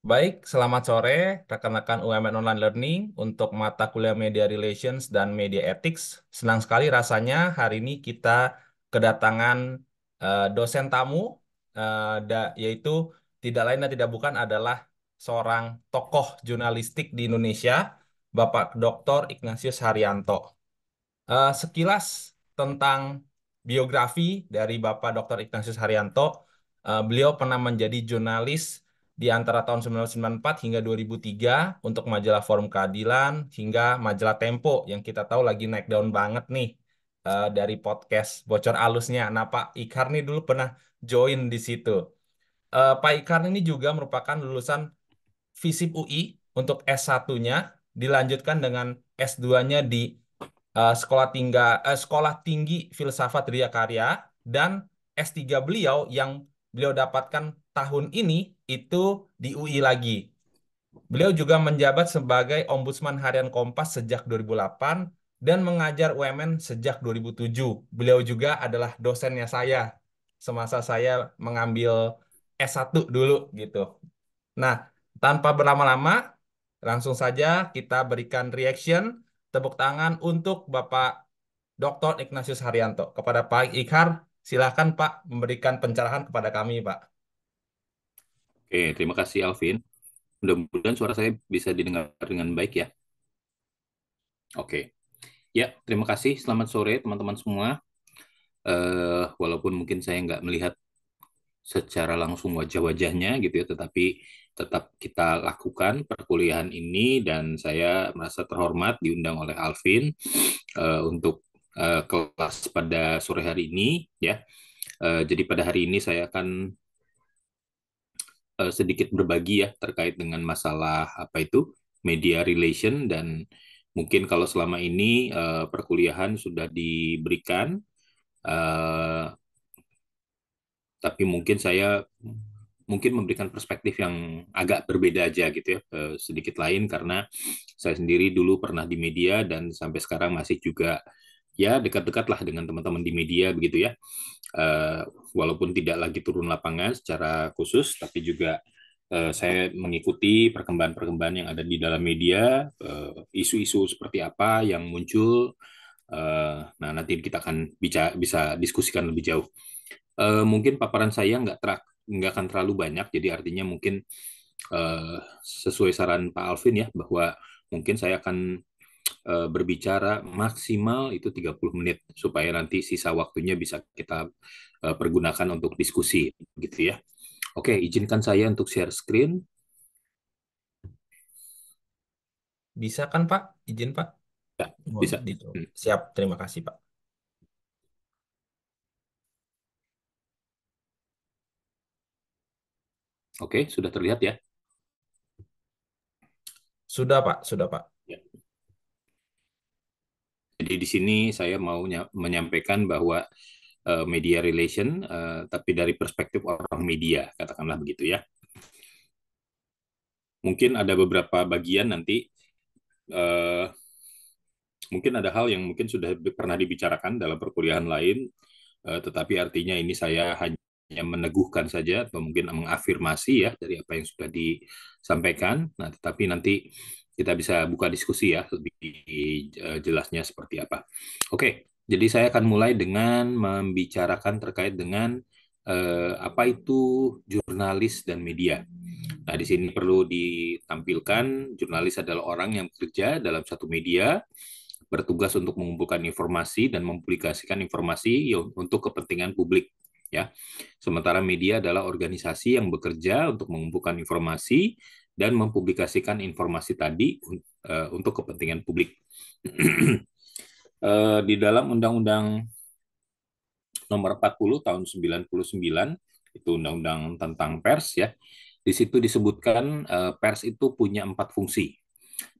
Baik, selamat sore rekan-rekan UMN Online Learning untuk mata kuliah Media Relations dan Media Ethics. Senang sekali rasanya hari ini kita kedatangan dosen tamu, yaitu tidak lain dan tidak bukan adalah seorang tokoh jurnalistik di Indonesia, Bapak Dr. Ignatius Haryanto. Sekilas tentang biografi dari Bapak Dr. Ignatius Haryanto, beliau pernah menjadi jurnalis di antara tahun 1994 hingga 2003 untuk majalah Forum Keadilan hingga majalah Tempo yang kita tahu lagi naik daun banget nih dari podcast Bocor Alusnya. Nah, Pak Ikar nih dulu pernah join di situ. Pak Ikar ini juga merupakan lulusan FISIP UI untuk S1-nya, dilanjutkan dengan S2-nya di Sekolah Tinggi Filsafat Ria Karya, dan S3 beliau yang beliau dapatkan tahun ini itu di UI lagi. Beliau juga menjabat sebagai Ombudsman Harian Kompas sejak 2008 dan mengajar UMN sejak 2007. Beliau juga adalah dosennya saya semasa saya mengambil S1 dulu gitu. Nah, tanpa berlama-lama, langsung saja kita berikan reaction, tepuk tangan untuk Bapak Dr. Ignatius Haryanto. Kepada Pak Ikhar, silakan Pak memberikan pencerahan kepada kami, Pak. Oke, terima kasih Alvin. Mudah-mudahan suara saya bisa didengar dengan baik ya. Oke, ya terima kasih. Selamat sore teman-teman semua. Walaupun mungkin saya nggak melihat secara langsung wajah-wajahnya gitu ya, tetapi tetap kita lakukan perkuliahan ini dan saya merasa terhormat diundang oleh Alvin untuk kelas pada sore hari ini ya. Jadi pada hari ini saya akan sedikit berbagi ya terkait dengan masalah apa itu media relation dan mungkin kalau selama ini perkuliahan sudah diberikan eh, tapi mungkin saya mungkin memberikan perspektif yang agak berbeda aja gitu ya sedikit lain karena saya sendiri dulu pernah di media dan sampai sekarang masih juga ya dekat-dekat lah dengan teman-teman di media begitu ya. Walaupun tidak lagi turun lapangan secara khusus, tapi juga saya mengikuti perkembangan-perkembangan yang ada di dalam media, isu-isu seperti apa yang muncul. Nah, nanti kita akan bisa diskusikan lebih jauh. Mungkin paparan saya nggak akan terlalu banyak, jadi artinya mungkin sesuai saran Pak Alvin ya, bahwa mungkin saya akan berbicara maksimal itu 30 menit supaya nanti sisa waktunya bisa kita pergunakan untuk diskusi gitu ya. Oke, izinkan saya untuk share screen. Bisa kan, Pak? Izin, Pak? Ya, Oh, bisa. gitu. Hmm. Siap, terima kasih, Pak. Oke, sudah terlihat ya. Sudah, Pak. Sudah, Pak. Ya. Jadi di sini saya mau menyampaikan bahwa media relation, tapi dari perspektif orang media, katakanlah begitu ya. Mungkin ada beberapa bagian nanti, eh, mungkin ada hal yang mungkin sudah pernah dibicarakan dalam perkuliahan lain, tetapi artinya ini saya hanya meneguhkan saja atau mungkin mengafirmasi ya dari apa yang sudah disampaikan. Nah, tetapi nanti kita bisa buka diskusi ya lebih jelasnya seperti apa. Oke, jadi saya akan mulai dengan membicarakan terkait dengan apa itu jurnalis dan media. Nah, di sini perlu ditampilkan jurnalis adalah orang yang bekerja dalam satu media bertugas untuk mengumpulkan informasi dan mempublikasikan informasi untuk kepentingan publik ya. Sementara media adalah organisasi yang bekerja untuk mengumpulkan informasi dan mempublikasikan informasi tadi untuk kepentingan publik. Di dalam Undang-Undang Nomor 40 tahun 99 itu undang-undang tentang pers ya. Di situ disebutkan pers itu punya 4 fungsi.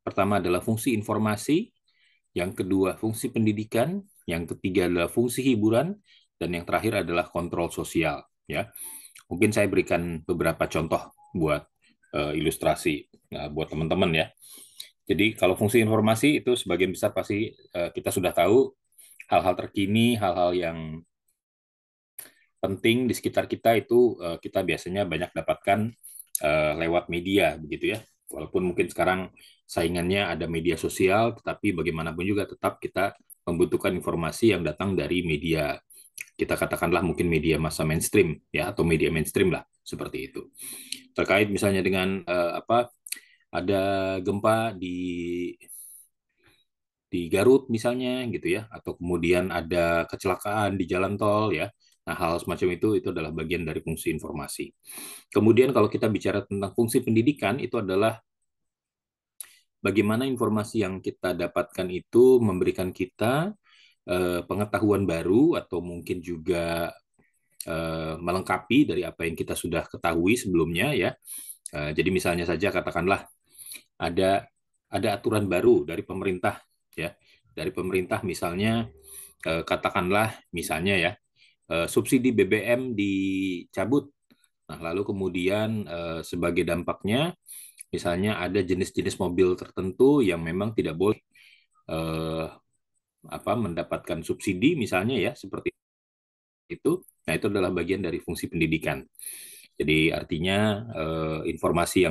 Pertama adalah fungsi informasi, yang kedua fungsi pendidikan, yang ketiga adalah fungsi hiburan, dan yang terakhir adalah kontrol sosial. Ya, mungkin saya berikan beberapa contoh buat ilustrasi buat teman-teman ya. Jadi kalau fungsi informasi itu sebagian besar pasti kita sudah tahu hal-hal terkini, hal-hal yang penting di sekitar kita itu kita biasanya banyak dapatkan lewat media begitu ya. Walaupun mungkin sekarang saingannya ada media sosial, tetapi bagaimanapun juga tetap kita membutuhkan informasi yang datang dari media, kita katakanlah mungkin media massa mainstream ya, atau media mainstream lah seperti itu. Terkait misalnya dengan ada gempa di Garut misalnya gitu ya, atau kemudian ada kecelakaan di jalan tol ya. Nah, hal semacam itu adalah bagian dari fungsi informasi. Kemudian kalau kita bicara tentang fungsi pendidikan, itu adalah bagaimana informasi yang kita dapatkan itu memberikan kita pengetahuan baru, atau mungkin juga melengkapi dari apa yang kita sudah ketahui sebelumnya ya. Jadi misalnya saja katakanlah ada aturan baru dari pemerintah ya. Dari pemerintah misalnya katakanlah misalnya ya, subsidi BBM dicabut. Nah, lalu kemudian sebagai dampaknya misalnya ada jenis-jenis mobil tertentu yang memang tidak boleh eh, mendapatkan subsidi misalnya ya, seperti itu. Nah, itu adalah bagian dari fungsi pendidikan. Jadi artinya informasi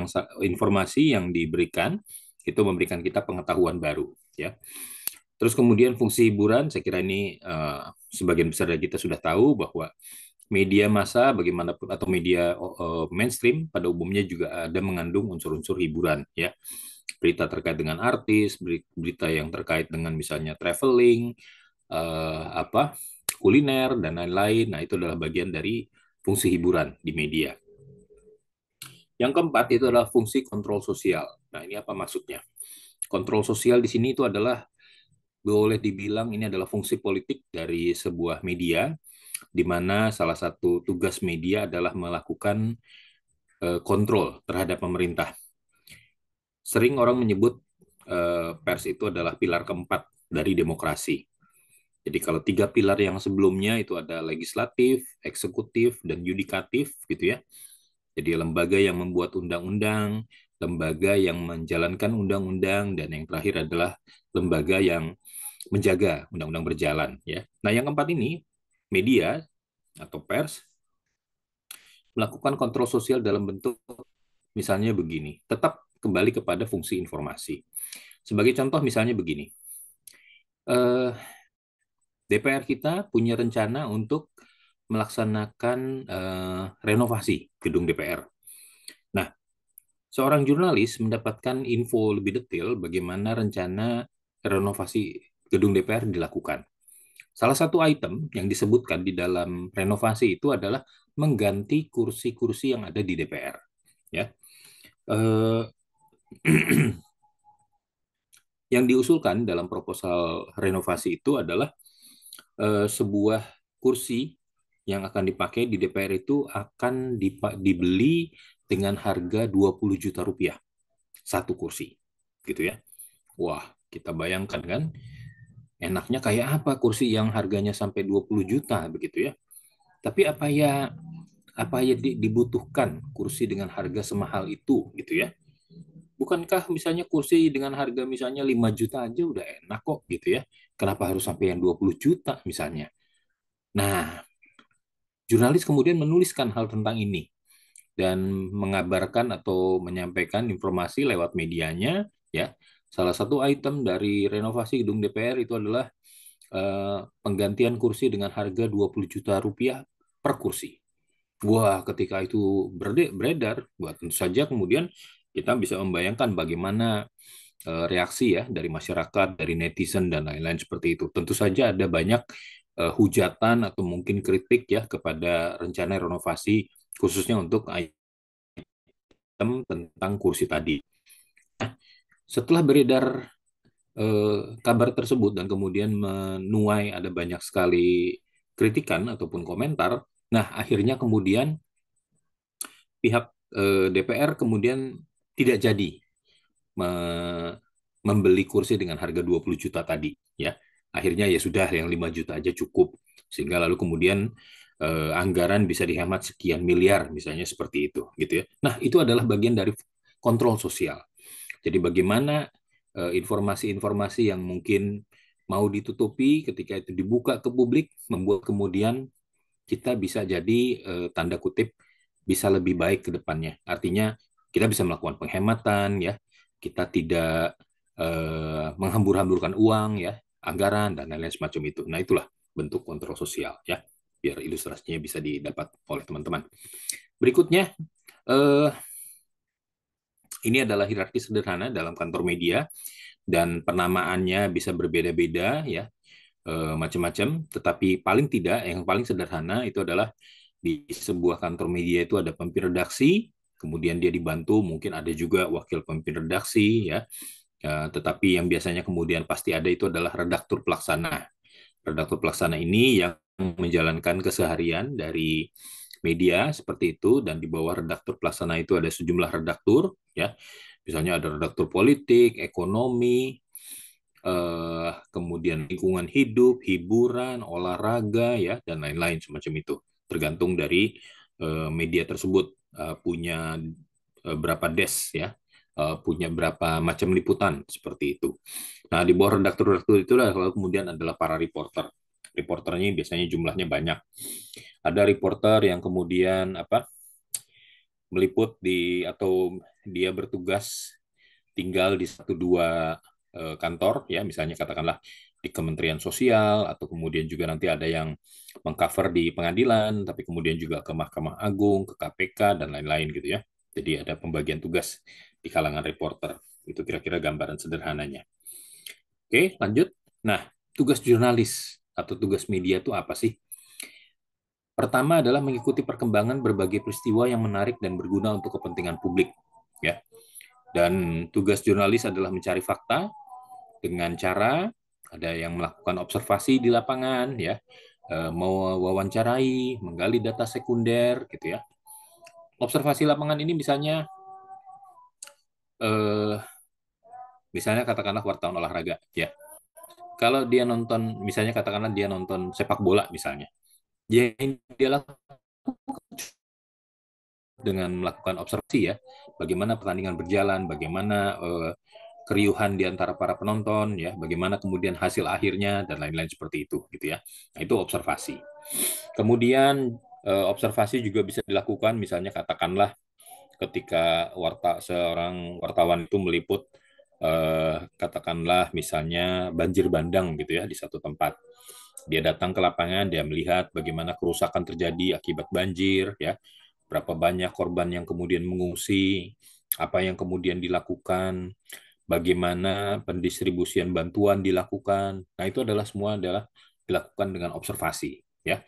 yang diberikan itu memberikan kita pengetahuan baru ya. Terus kemudian fungsi hiburan, saya kira ini sebagian besar dari kita sudah tahu bahwa media massa bagaimanapun atau media mainstream pada umumnya juga ada mengandung unsur-unsur hiburan ya. Berita terkait dengan artis, berita yang terkait dengan misalnya traveling, apa kuliner dan lain-lain. Nah, itu adalah bagian dari fungsi hiburan di media. Yang keempat itu adalah fungsi kontrol sosial. Nah, ini apa maksudnya? Kontrol sosial di sini itu adalah, boleh dibilang ini adalah fungsi politik dari sebuah media, di mana salah satu tugas media adalah melakukan kontrol terhadap pemerintah. Sering orang menyebut pers itu adalah pilar keempat dari demokrasi. Jadi kalau tiga pilar yang sebelumnya itu ada legislatif, eksekutif, dan yudikatif gitu ya. Jadi lembaga yang membuat undang-undang, lembaga yang menjalankan undang-undang, dan yang terakhir adalah lembaga yang menjaga undang-undang berjalan ya. Nah, yang keempat ini media atau pers melakukan kontrol sosial dalam bentuk misalnya begini, tetap kembali kepada fungsi informasi. Sebagai contoh misalnya begini, DPR kita punya rencana untuk melaksanakan renovasi gedung DPR. Nah, seorang jurnalis mendapatkan info lebih detail bagaimana rencana renovasi gedung DPR dilakukan. Salah satu item yang disebutkan di dalam renovasi itu adalah mengganti kursi-kursi yang ada di DPR. Ya, eh, yang diusulkan dalam proposal renovasi itu adalah sebuah kursi yang akan dipakai di DPR itu akan dibeli dengan harga 20 juta rupiah satu kursi, gitu ya. Wah, kita bayangkan kan, enaknya kayak apa kursi yang harganya sampai 20 juta begitu ya. Tapi apa ya dibutuhkan kursi dengan harga semahal itu gitu ya. Bukankah misalnya kursi dengan harga misalnya 5 juta aja udah enak kok gitu ya. Kenapa harus sampai yang 20 juta misalnya? Nah, jurnalis kemudian menuliskan hal tentang ini dan mengabarkan atau menyampaikan informasi lewat medianya ya. Salah satu item dari renovasi gedung DPR itu adalah penggantian kursi dengan harga 20 juta rupiah per kursi. Wah, ketika itu beredar, buat tentu saja kemudian kita bisa membayangkan bagaimana reaksi ya dari masyarakat, dari netizen dan lain-lain seperti itu. Tentu saja ada banyak hujatan atau mungkin kritik ya kepada rencana renovasi khususnya untuk item tentang kursi tadi. Nah, setelah beredar kabar tersebut dan kemudian menuai ada banyak sekali kritikan ataupun komentar, nah akhirnya kemudian pihak DPR kemudian tidak jadi membeli kursi dengan harga 20 juta tadi ya. Akhirnya ya sudah yang 5 juta aja cukup, sehingga lalu kemudian anggaran bisa dihemat sekian miliar misalnya seperti itu gitu ya. Nah, itu adalah bagian dari kontrol sosial. Jadi bagaimana informasi-informasi yang mungkin mau ditutupi ketika itu dibuka ke publik membuat kemudian kita bisa jadi tanda kutip bisa lebih baik ke depannya. Artinya kita bisa melakukan penghematan ya, kita tidak menghambur-hamburkan uang ya, anggaran dan lain-lain semacam itu. Nah, itulah bentuk kontrol sosial ya, biar ilustrasinya bisa didapat oleh teman-teman. Berikutnya, eh, ini adalah hierarki sederhana dalam kantor media dan penamaannya bisa berbeda-beda ya, macam-macam. Tetapi paling tidak yang paling sederhana itu adalah di sebuah kantor media itu ada pemimpin redaksi, kemudian dia dibantu mungkin ada juga wakil pemimpin redaksi ya. Tetapi yang biasanya kemudian pasti ada itu adalah redaktur pelaksana. Redaktur pelaksana ini yang menjalankan keseharian dari media seperti itu, dan di bawah redaktur pelaksana itu ada sejumlah redaktur ya. Misalnya ada redaktur politik, ekonomi, kemudian lingkungan hidup, hiburan, olahraga ya, dan lain-lain semacam itu. Tergantung dari media tersebut punya berapa desk ya, punya berapa macam liputan seperti itu. Nah, di bawah redaktur-redaktur itu lalu kemudian adalah para reporter. Reporternya biasanya jumlahnya banyak. Ada reporter yang kemudian meliput di atau dia bertugas tinggal di satu dua kantor ya, misalnya katakanlah di Kementerian Sosial, atau kemudian juga nanti ada yang mengcover di pengadilan, tapi kemudian juga ke Mahkamah Agung, ke KPK dan lain-lain gitu ya. Jadi ada pembagian tugas di kalangan reporter. Itu kira-kira gambaran sederhananya. Oke, lanjut. Nah, tugas jurnalis atau tugas media itu apa sih? Pertama adalah mengikuti perkembangan berbagai peristiwa yang menarik dan berguna untuk kepentingan publik. Ya. Dan tugas jurnalis adalah mencari fakta dengan cara ada yang melakukan observasi di lapangan, ya, mau wawancarai, menggali data sekunder, gitu ya. Observasi lapangan ini eh, misalnya katakanlah wartawan olahraga, ya. Kalau dia nonton, misalnya katakanlah dia nonton sepak bola, misalnya, dia lakukan dengan melakukan observasi ya, bagaimana pertandingan berjalan, bagaimana keriuhan di antara para penonton ya, bagaimana kemudian hasil akhirnya dan lain-lain seperti itu gitu ya. Nah, itu observasi. Kemudian observasi juga bisa dilakukan misalnya katakanlah ketika seorang wartawan itu meliput katakanlah misalnya banjir bandang gitu ya di satu tempat. Dia datang ke lapangan, dia melihat bagaimana kerusakan terjadi akibat banjir ya, berapa banyak korban yang kemudian mengungsi, apa yang kemudian dilakukan, bagaimana pendistribusian bantuan dilakukan. Nah, itu semua adalah dilakukan dengan observasi, ya.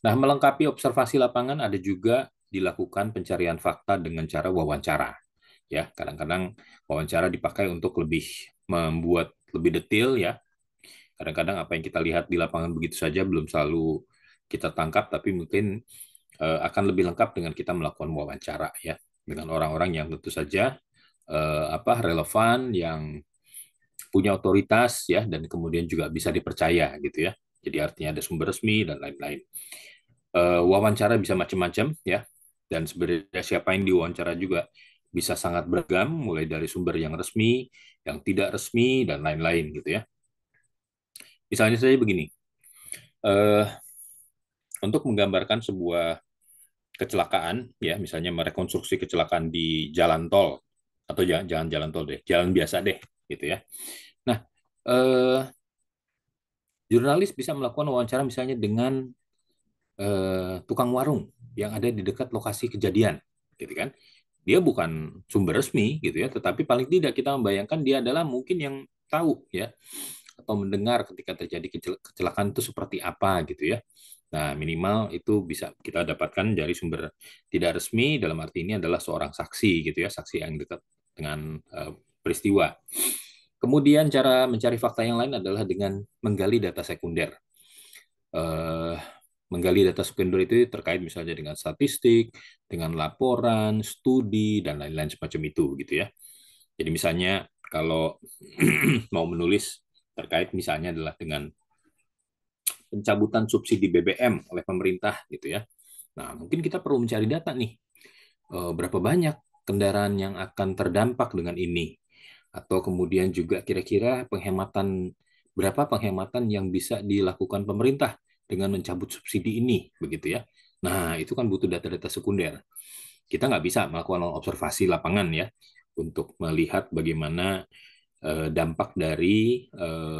Nah, melengkapi observasi lapangan ada juga dilakukan pencarian fakta dengan cara wawancara. Ya, kadang-kadang wawancara dipakai untuk lebih membuat lebih detail ya. Kadang-kadang apa yang kita lihat di lapangan begitu saja belum selalu kita tangkap, tapi mungkin akan lebih lengkap dengan kita melakukan wawancara ya dengan orang-orang yang tentu saja relevan, yang punya otoritas ya, dan kemudian juga bisa dipercaya gitu ya. Jadi artinya ada sumber resmi dan lain-lain. Wawancara bisa macam-macam ya, dan sebenarnya siapa yang diwawancara juga bisa sangat beragam, mulai dari sumber yang resmi, yang tidak resmi dan lain-lain gitu ya. Misalnya saja begini, eh, untuk menggambarkan sebuah kecelakaan ya, misalnya merekonstruksi kecelakaan di jalan tol, atau jangan jalan tol deh, jalan biasa deh gitu ya. Nah, eh, jurnalis bisa melakukan wawancara misalnya dengan tukang warung yang ada di dekat lokasi kejadian, gitu kan? Dia bukan sumber resmi, gitu ya, tetapi paling tidak kita membayangkan dia adalah mungkin yang tahu, ya, atau mendengar ketika terjadi kecelakaan itu seperti apa, gitu ya. Nah, minimal itu bisa kita dapatkan dari sumber tidak resmi, dalam arti ini adalah seorang saksi, gitu ya, saksi yang dekat dengan peristiwa. Kemudian cara mencari fakta yang lain adalah dengan menggali data sekunder. Eh, Menggali data sekunder itu terkait misalnya dengan statistik, dengan laporan, studi, dan lain-lain semacam itu gitu ya. Jadi misalnya kalau mau menulis terkait misalnya adalah dengan pencabutan subsidi BBM oleh pemerintah gitu ya. Nah, mungkin kita perlu mencari data nih, berapa banyak kendaraan yang akan terdampak dengan ini, atau kemudian juga kira-kira berapa penghematan yang bisa dilakukan pemerintah dengan mencabut subsidi ini, begitu ya. Nah, itu kan butuh data-data sekunder. Kita nggak bisa melakukan observasi lapangan ya untuk melihat bagaimana dampak dari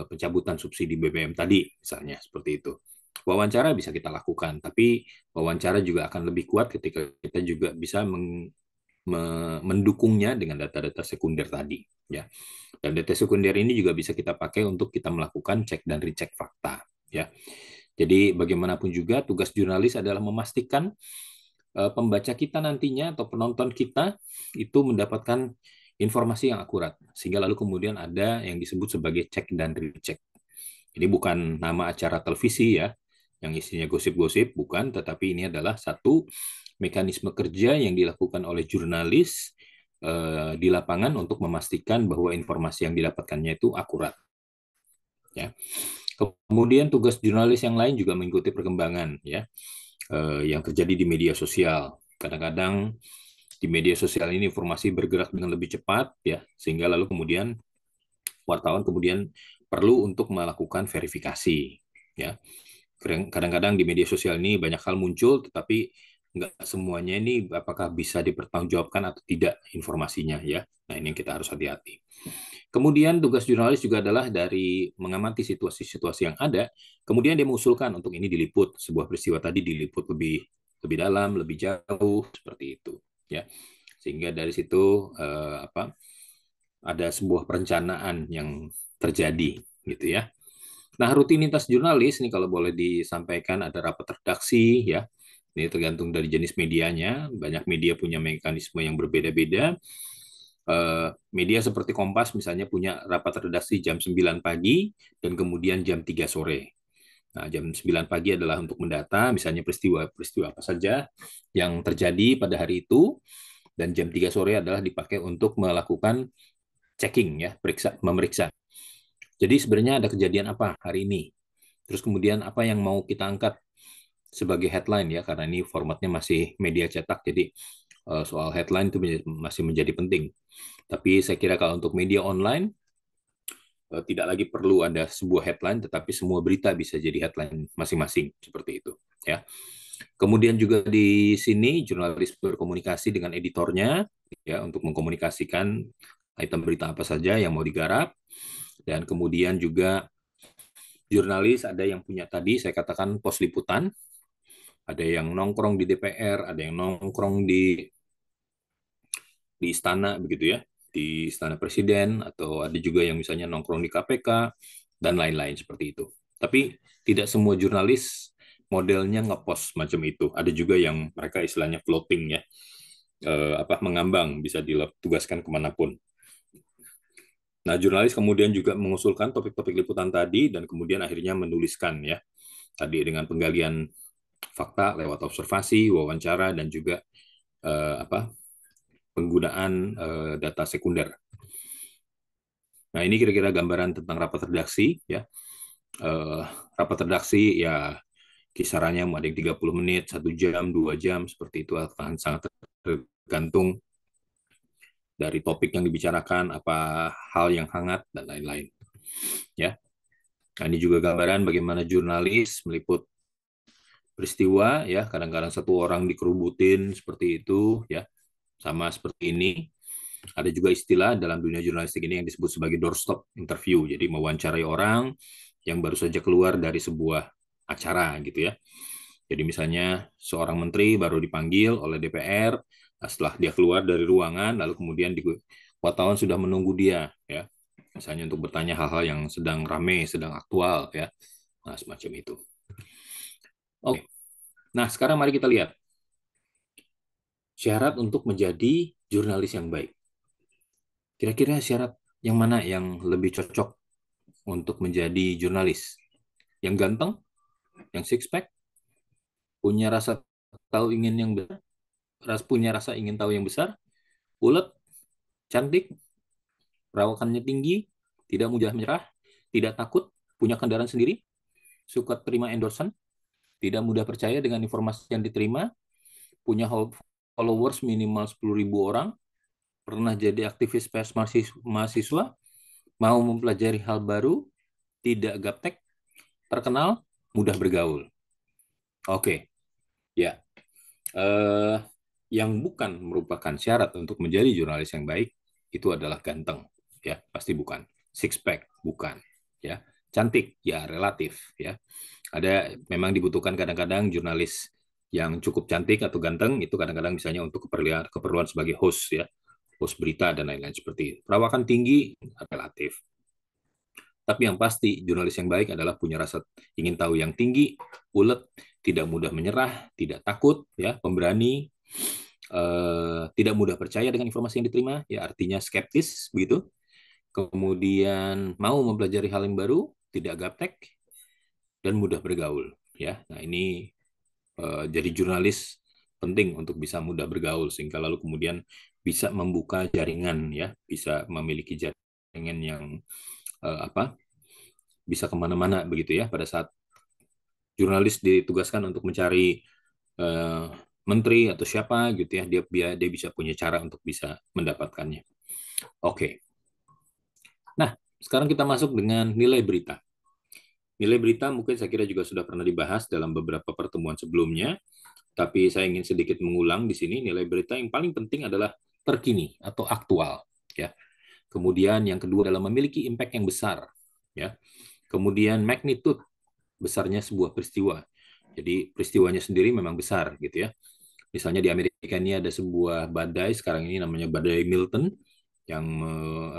pencabutan subsidi BBM tadi, misalnya seperti itu. Wawancara bisa kita lakukan, tapi wawancara juga akan lebih kuat ketika kita juga bisa mendukungnya dengan data-data sekunder tadi. Ya, dan data sekunder ini juga bisa kita pakai untuk kita melakukan cek dan recheck fakta. Ya, jadi bagaimanapun juga tugas jurnalis adalah memastikan pembaca kita nantinya atau penonton kita itu mendapatkan informasi yang akurat, sehingga lalu kemudian ada yang disebut sebagai cek dan recheck. Ini bukan nama acara televisi ya, yang isinya gosip-gosip, bukan, tetapi ini adalah satu mekanisme kerja yang dilakukan oleh jurnalis di lapangan untuk memastikan bahwa informasi yang didapatkannya itu akurat. Ya. Kemudian tugas jurnalis yang lain juga mengikuti perkembangan ya yang terjadi di media sosial. Kadang-kadang di media sosial ini informasi bergerak dengan lebih cepat ya, sehingga lalu kemudian wartawan kemudian perlu untuk melakukan verifikasi ya. Kadang-kadang di media sosial ini banyak hal muncul, tetapi nggak semuanya ini apakah bisa dipertanggungjawabkan atau tidak informasinya ya. Nah, ini yang kita harus hati-hati. Kemudian tugas jurnalis juga adalah dari mengamati situasi-situasi yang ada, kemudian dia mengusulkan untuk ini diliput, sebuah peristiwa tadi diliput lebih lebih dalam, lebih jauh seperti itu, ya. Sehingga dari situ ada sebuah perencanaan yang terjadi, gitu ya. Nah, rutinitas jurnalis ini kalau boleh disampaikan ada rapat redaksi, ya. Ini tergantung dari jenis medianya. Banyak media punya mekanisme yang berbeda-beda. Media seperti Kompas misalnya punya rapat redaksi jam 9 pagi dan kemudian jam 3 sore. Nah, jam 9 pagi adalah untuk mendata misalnya peristiwa-peristiwa apa saja yang terjadi pada hari itu, dan jam 3 sore adalah dipakai untuk melakukan checking ya, memeriksa. Jadi sebenarnya ada kejadian apa hari ini? Terus kemudian apa yang mau kita angkat sebagai headline ya, karena ini formatnya masih media cetak, jadi soal headline itu masih menjadi penting. Tapi saya kira kalau untuk media online tidak lagi perlu ada sebuah headline, tetapi semua berita bisa jadi headline masing-masing seperti itu. Ya. Kemudian juga di sini jurnalis berkomunikasi dengan editornya ya untuk mengkomunikasikan item berita apa saja yang mau digarap, dan kemudian juga jurnalis ada yang punya tadi saya katakan pos liputan, ada yang nongkrong di DPR, ada yang nongkrong di istana begitu ya, di istana presiden, atau ada juga yang misalnya nongkrong di KPK dan lain-lain seperti itu. Tapi tidak semua jurnalis modelnya ngepost macam itu. Ada juga yang mereka istilahnya floating ya, mengambang, bisa ditugaskan kemanapun. Nah, jurnalis kemudian juga mengusulkan topik-topik liputan tadi dan kemudian akhirnya menuliskan ya, tadi dengan penggalian fakta lewat observasi, wawancara, dan juga eh, apa penggunaan data sekunder. Nah, ini kira-kira gambaran tentang rapat redaksi ya. Rapat redaksi ya kisarannya ada yang 30 menit, 1 jam, 2 jam, seperti itu akan sangat tergantung dari topik yang dibicarakan, apa hal yang hangat, dan lain-lain. Ya. Nah, ini juga gambaran bagaimana jurnalis meliput peristiwa ya, kadang-kadang satu orang dikerubutin seperti itu ya, sama seperti ini. Ada juga istilah dalam dunia jurnalistik ini yang disebut sebagai doorstop interview, jadi mewawancarai orang yang baru saja keluar dari sebuah acara gitu ya. Jadi misalnya seorang menteri baru dipanggil oleh DPR, nah setelah dia keluar dari ruangan, lalu kemudian wartawan sudah menunggu dia ya, misalnya untuk bertanya hal-hal yang sedang rame, sedang aktual ya, nah semacam itu. Oke, nah sekarang mari kita lihat syarat untuk menjadi jurnalis yang baik. Kira-kira syarat yang mana yang lebih cocok untuk menjadi jurnalis? Yang ganteng, yang six pack, punya rasa tahu ingin yang besar, punya rasa ingin tahu yang besar, ulet, cantik, perawakannya tinggi, tidak mudah menyerah, tidak takut, punya kendaraan sendiri, suka terima endorsement, tidak mudah percaya dengan informasi yang diterima, punya followers minimal 10.000 orang, pernah jadi aktivis pers mahasiswa, mau mempelajari hal baru, tidak gaptek, terkenal, mudah bergaul. Oke, ya. Eh, yang bukan merupakan syarat untuk menjadi jurnalis yang baik itu adalah ganteng, ya pasti bukan. Six pack bukan, ya. Cantik ya relatif, ya. Ada memang dibutuhkan kadang-kadang jurnalis yang cukup cantik atau ganteng itu kadang-kadang misalnya untuk keperluan sebagai host, ya, host berita dan lain-lain seperti itu. Perawakan tinggi relatif. Tapi yang pasti, jurnalis yang baik adalah punya rasa ingin tahu yang tinggi, ulet, tidak mudah menyerah, tidak takut, ya, pemberani, tidak mudah percaya dengan informasi yang diterima, ya artinya skeptis, begitu. Kemudian mau mempelajari hal yang baru, tidak gaptek, dan mudah bergaul. Ya, nah ini jadi jurnalis penting untuk bisa mudah bergaul sehingga lalu kemudian bisa membuka jaringan, ya, bisa memiliki jaringan yang apa bisa kemana-mana begitu ya pada saat jurnalis ditugaskan untuk mencari eh, menteri atau siapa gitu ya dia bisa punya cara untuk bisa mendapatkannya. Oke. Nah, sekarang kita masuk dengan nilai berita. Nilai berita mungkin saya kira juga sudah pernah dibahas dalam beberapa pertemuan sebelumnya, tapi saya ingin sedikit mengulang di sini nilai berita yang paling penting adalah terkini atau aktual, ya. Kemudian yang kedua adalah memiliki impact yang besar, ya. Kemudian magnitude, besarnya sebuah peristiwa. Jadi peristiwanya sendiri memang besar gitu ya. Misalnya di Amerika ini ada sebuah badai sekarang ini namanya badai Milton yang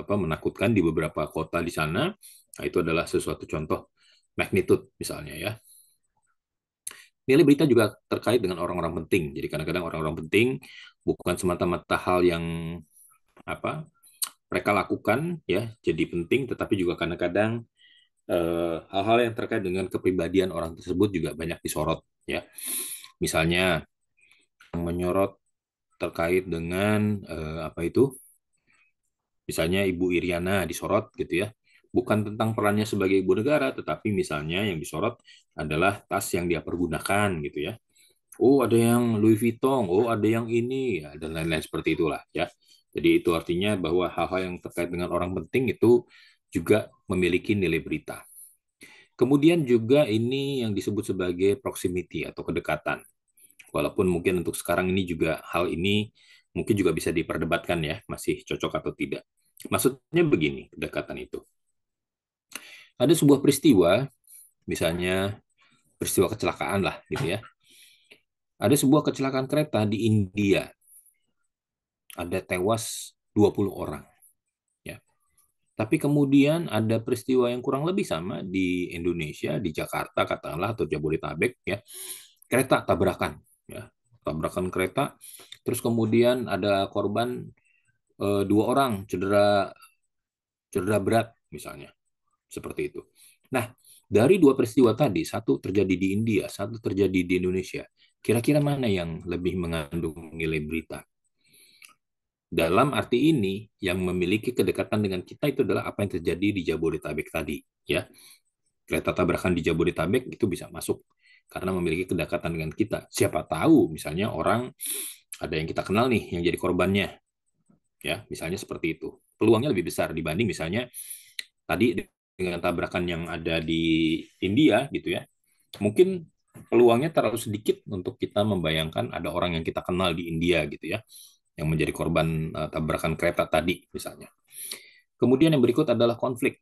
menakutkan di beberapa kota di sana. Nah, itu adalah sesuatu contoh magnitude misalnya ya. Nilai berita juga terkait dengan orang-orang penting. Jadi kadang-kadang orang-orang penting bukan semata-mata hal yang apa mereka lakukan ya jadi penting, tetapi juga kadang-kadang hal-hal yang terkait dengan kepribadian orang tersebut juga banyak disorot ya. Misalnya yang menyorot terkait dengan apa itu? Misalnya Ibu Iriana disorot gitu ya. Bukan tentang perannya sebagai ibu negara, tetapi misalnya yang disorot adalah tas yang dia pergunakan gitu ya. Oh, ada yang Louis Vuitton, oh ada yang ini ya, dan lain-lain seperti itulah ya. Jadi itu artinya bahwa hal-hal yang terkait dengan orang penting itu juga memiliki nilai berita. Kemudian juga ini yang disebut sebagai proximity atau kedekatan. Walaupun mungkin untuk sekarang ini juga hal ini mungkin juga bisa diperdebatkan ya, masih cocok atau tidak. Maksudnya begini, kedekatan itu. Ada sebuah peristiwa, misalnya peristiwa kecelakaan lah gitu ya. Ada sebuah kecelakaan kereta di India, ada tewas 20 orang ya. Tapi kemudian ada peristiwa yang kurang lebih sama di Indonesia, di Jakarta katakanlah atau Jabodetabek ya. Kereta tabrakan ya. Tabrakan kereta, terus kemudian ada korban dua orang cedera cedera berat misalnya seperti itu. Nah, dari dua peristiwa tadi, satu terjadi di India, satu terjadi di Indonesia. Kira-kira mana yang lebih mengandung nilai berita? Dalam arti ini, yang memiliki kedekatan dengan kita itu adalah apa yang terjadi di Jabodetabek tadi, ya. Kereta tabrakan di Jabodetabek itu bisa masuk karena memiliki kedekatan dengan kita. Siapa tahu, misalnya orang ada yang kita kenal nih yang jadi korbannya, ya, misalnya seperti itu. Peluangnya lebih besar dibanding misalnya tadi dengan tabrakan yang ada di India gitu ya. Mungkin peluangnya terlalu sedikit untuk kita membayangkan ada orang yang kita kenal di India gitu ya yang menjadi korban tabrakan kereta tadi misalnya. Kemudian yang berikut adalah konflik.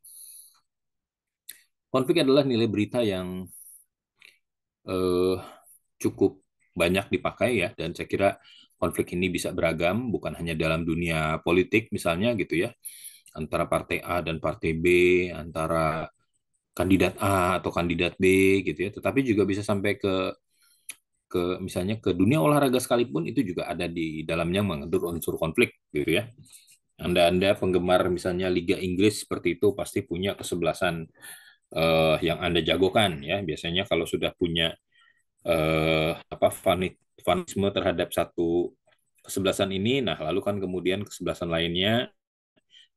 Konflik adalah nilai berita yang eh, cukup banyak dipakai ya dan saya kira konflik ini bisa beragam bukan hanya dalam dunia politik misalnya gitu ya antara partai A dan partai B, antara kandidat A atau kandidat B gitu ya, tetapi juga bisa sampai ke misalnya ke dunia olahraga sekalipun itu juga ada di dalamnya mengandung unsur konflik gitu ya. Anda penggemar misalnya Liga Inggris seperti itu pasti punya kesebelasan yang Anda jagokan ya. Biasanya kalau sudah punya fanisme terhadap satu kesebelasan ini, nah lalu kan kemudian kesebelasan lainnya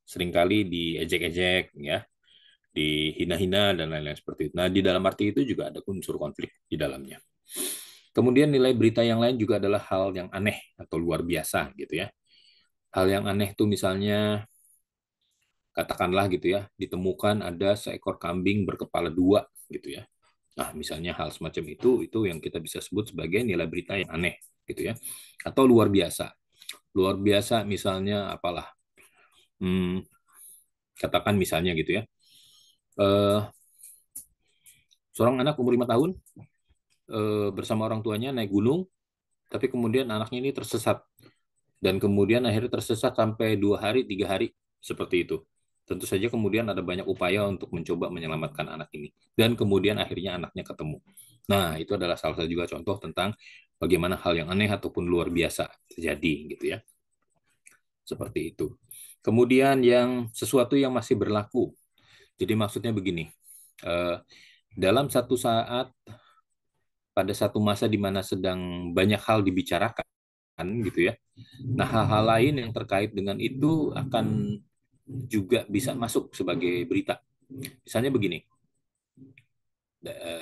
seringkali diejek-ejek ya, dihina-hina dan lain-lain seperti itu. Nah, di dalam arti itu juga ada unsur konflik di dalamnya. Kemudian nilai berita yang lain juga adalah hal yang aneh atau luar biasa gitu ya. Hal yang aneh itu misalnya katakanlah gitu ya, ditemukan ada seekor kambing berkepala dua gitu ya. Nah, misalnya hal semacam itu yang kita bisa sebut sebagai nilai berita yang aneh. gitu ya. Atau luar biasa. Luar biasa misalnya apalah? Hmm, katakan misalnya gitu ya. Eh, seorang anak umur 5 tahun bersama orang tuanya naik gunung, tapi kemudian anaknya ini tersesat dan kemudian akhirnya tersesat sampai 2 hari, 3 hari seperti itu. Tentu saja kemudian ada banyak upaya untuk mencoba menyelamatkan anak ini dan kemudian akhirnya anaknya ketemu. Nah, itu adalah salah satu juga contoh tentang bagaimana hal yang aneh ataupun luar biasa terjadi gitu ya. Seperti itu. Kemudian yang sesuatu yang masih berlaku. Jadi maksudnya begini, eh, dalam satu saat pada satu masa di mana sedang banyak hal dibicarakan gitu ya. Nah, hal-hal lain yang terkait dengan itu akan juga bisa masuk sebagai berita. Misalnya begini,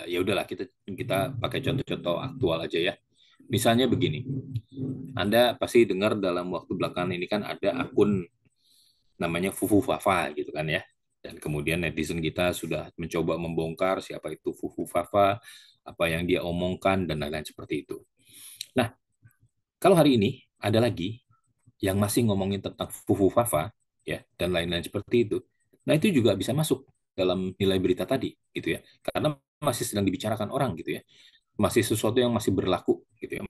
ya udahlah kita kita pakai contoh-contoh aktual aja ya. Misalnya begini, Anda pasti dengar dalam waktu belakangan ini kan ada akun namanya Fufu Fafa gitu kan ya. Dan kemudian netizen kita sudah mencoba membongkar siapa itu Fufu Fafa, apa yang dia omongkan dan lain-lain seperti itu. Nah, kalau hari ini ada lagi yang masih ngomongin tentang Fufu Fafa ya dan lain-lain seperti itu. Nah, itu juga bisa masuk dalam nilai berita tadi gitu ya. Karena masih sedang dibicarakan orang gitu ya. Masih sesuatu yang masih berlaku gitu ya.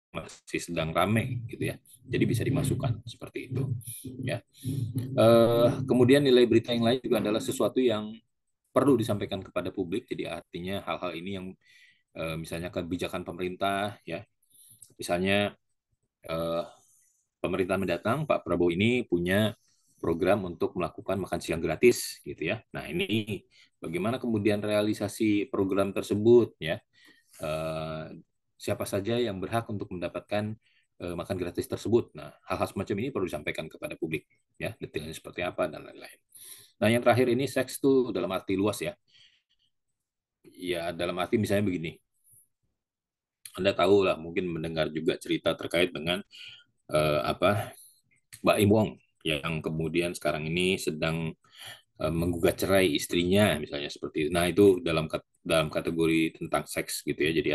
Masih sedang rame gitu ya. Jadi bisa dimasukkan seperti itu ya. Kemudian nilai berita yang lain juga adalah sesuatu yang perlu disampaikan kepada publik. Jadi artinya hal-hal ini yang misalnya kebijakan pemerintah ya. Misalnya eh, pemerintah mendatang Pak Prabowo ini punya program untuk melakukan makan siang gratis gitu ya. Nah, ini bagaimana kemudian realisasi program tersebut ya. Eh, siapa saja yang berhak untuk mendapatkan makan gratis tersebut. Nah, hal-hal semacam ini perlu disampaikan kepada publik ya, detailnya seperti apa dan lain-lain. Nah, yang terakhir ini seks itu dalam arti luas ya. Ya, dalam arti misalnya begini. Anda tahu lah, mungkin mendengar juga cerita terkait dengan apa Mbak Im Wong yang kemudian sekarang ini sedang menggugat cerai istrinya misalnya seperti itu. Nah, itu dalam kategori tentang seks gitu ya. Jadi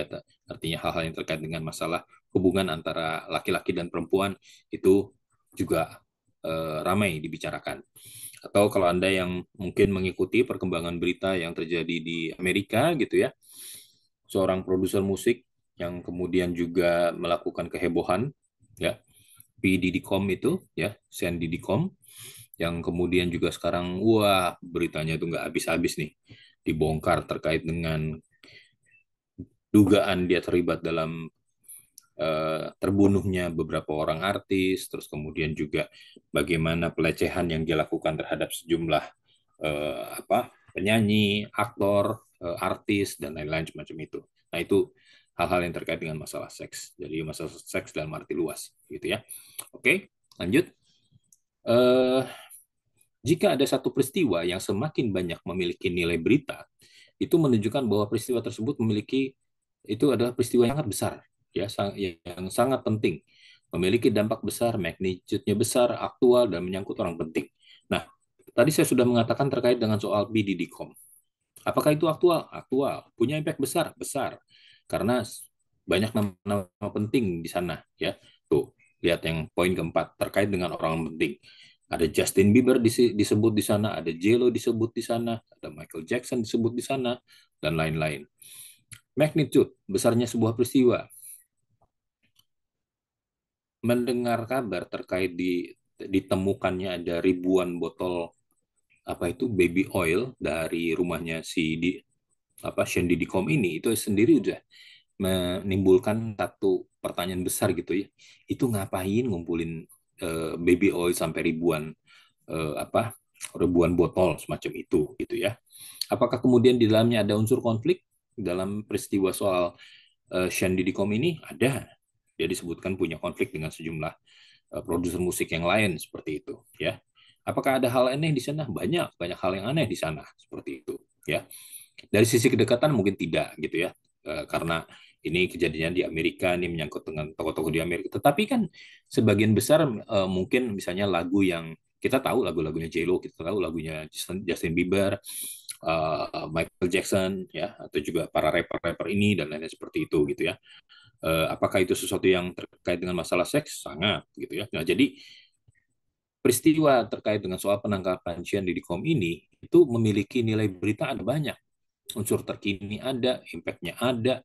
artinya hal-hal yang terkait dengan masalah hubungan antara laki-laki dan perempuan itu juga ramai dibicarakan. Atau kalau Anda yang mungkin mengikuti perkembangan berita yang terjadi di Amerika gitu ya, seorang produser musik yang kemudian juga melakukan kehebohan ya, P. Diddy Com itu ya, Sean Diddy Com yang kemudian juga sekarang wah beritanya itu nggak habis-habis nih dibongkar terkait dengan dugaan dia terlibat dalam terbunuhnya beberapa orang artis, terus kemudian juga bagaimana pelecehan yang dia lakukan terhadap sejumlah apa penyanyi, aktor, artis dan lain-lain semacam itu. Nah, itu hal-hal yang terkait dengan masalah seks. Jadi masalah seks dalam arti luas gitu ya. Oke, lanjut. Eh, jika ada satu peristiwa yang semakin banyak memiliki nilai berita, itu menunjukkan bahwa peristiwa tersebut memiliki itu adalah peristiwa yang sangat besar, ya, yang sangat penting, memiliki dampak besar, magnitude-nya besar, aktual dan menyangkut orang penting. Nah, tadi saya sudah mengatakan terkait dengan soal BDDcom. Apakah itu aktual? Aktual. Punya impact besar? Besar. Karena banyak nama-nama penting di sana, ya. Tuh, lihat yang poin keempat terkait dengan orang penting. Ada Justin Bieber disebut di sana, ada J-Lo disebut di sana, ada Michael Jackson disebut di sana, dan lain-lain. Magnitude, besarnya sebuah peristiwa. Mendengar kabar terkait ditemukannya ada ribuan botol apa itu baby oil dari rumahnya si apa Shandy Dicom ini itu sendiri udah menimbulkan satu pertanyaan besar gitu ya. Itu ngapain ngumpulin baby oil sampai apa ribuan botol semacam itu gitu ya. Apakah kemudian di dalamnya ada unsur konflik dalam peristiwa soal Sean Diddy Com ini? Ada. Dia disebutkan punya konflik dengan sejumlah produser musik yang lain seperti itu ya. Apakah ada hal aneh di sana? Banyak, banyak hal yang aneh di sana seperti itu ya. Dari sisi kedekatan mungkin tidak gitu ya. Karena ini kejadian di Amerika, ini menyangkut dengan tokoh-tokoh di Amerika. Tetapi kan sebagian besar mungkin misalnya lagu yang kita tahu lagu-lagunya J-Lo, kita tahu lagunya Justin Bieber, Michael Jackson, ya, atau juga para rapper-rapper ini dan lain-lain seperti itu gitu ya. Apakah itu sesuatu yang terkait dengan masalah seks? Sangat, gitu ya. Nah, jadi peristiwa terkait dengan soal penangkapan Cian Didi Kom ini itu memiliki nilai berita ada banyak. Unsur terkini ada, impact-nya ada,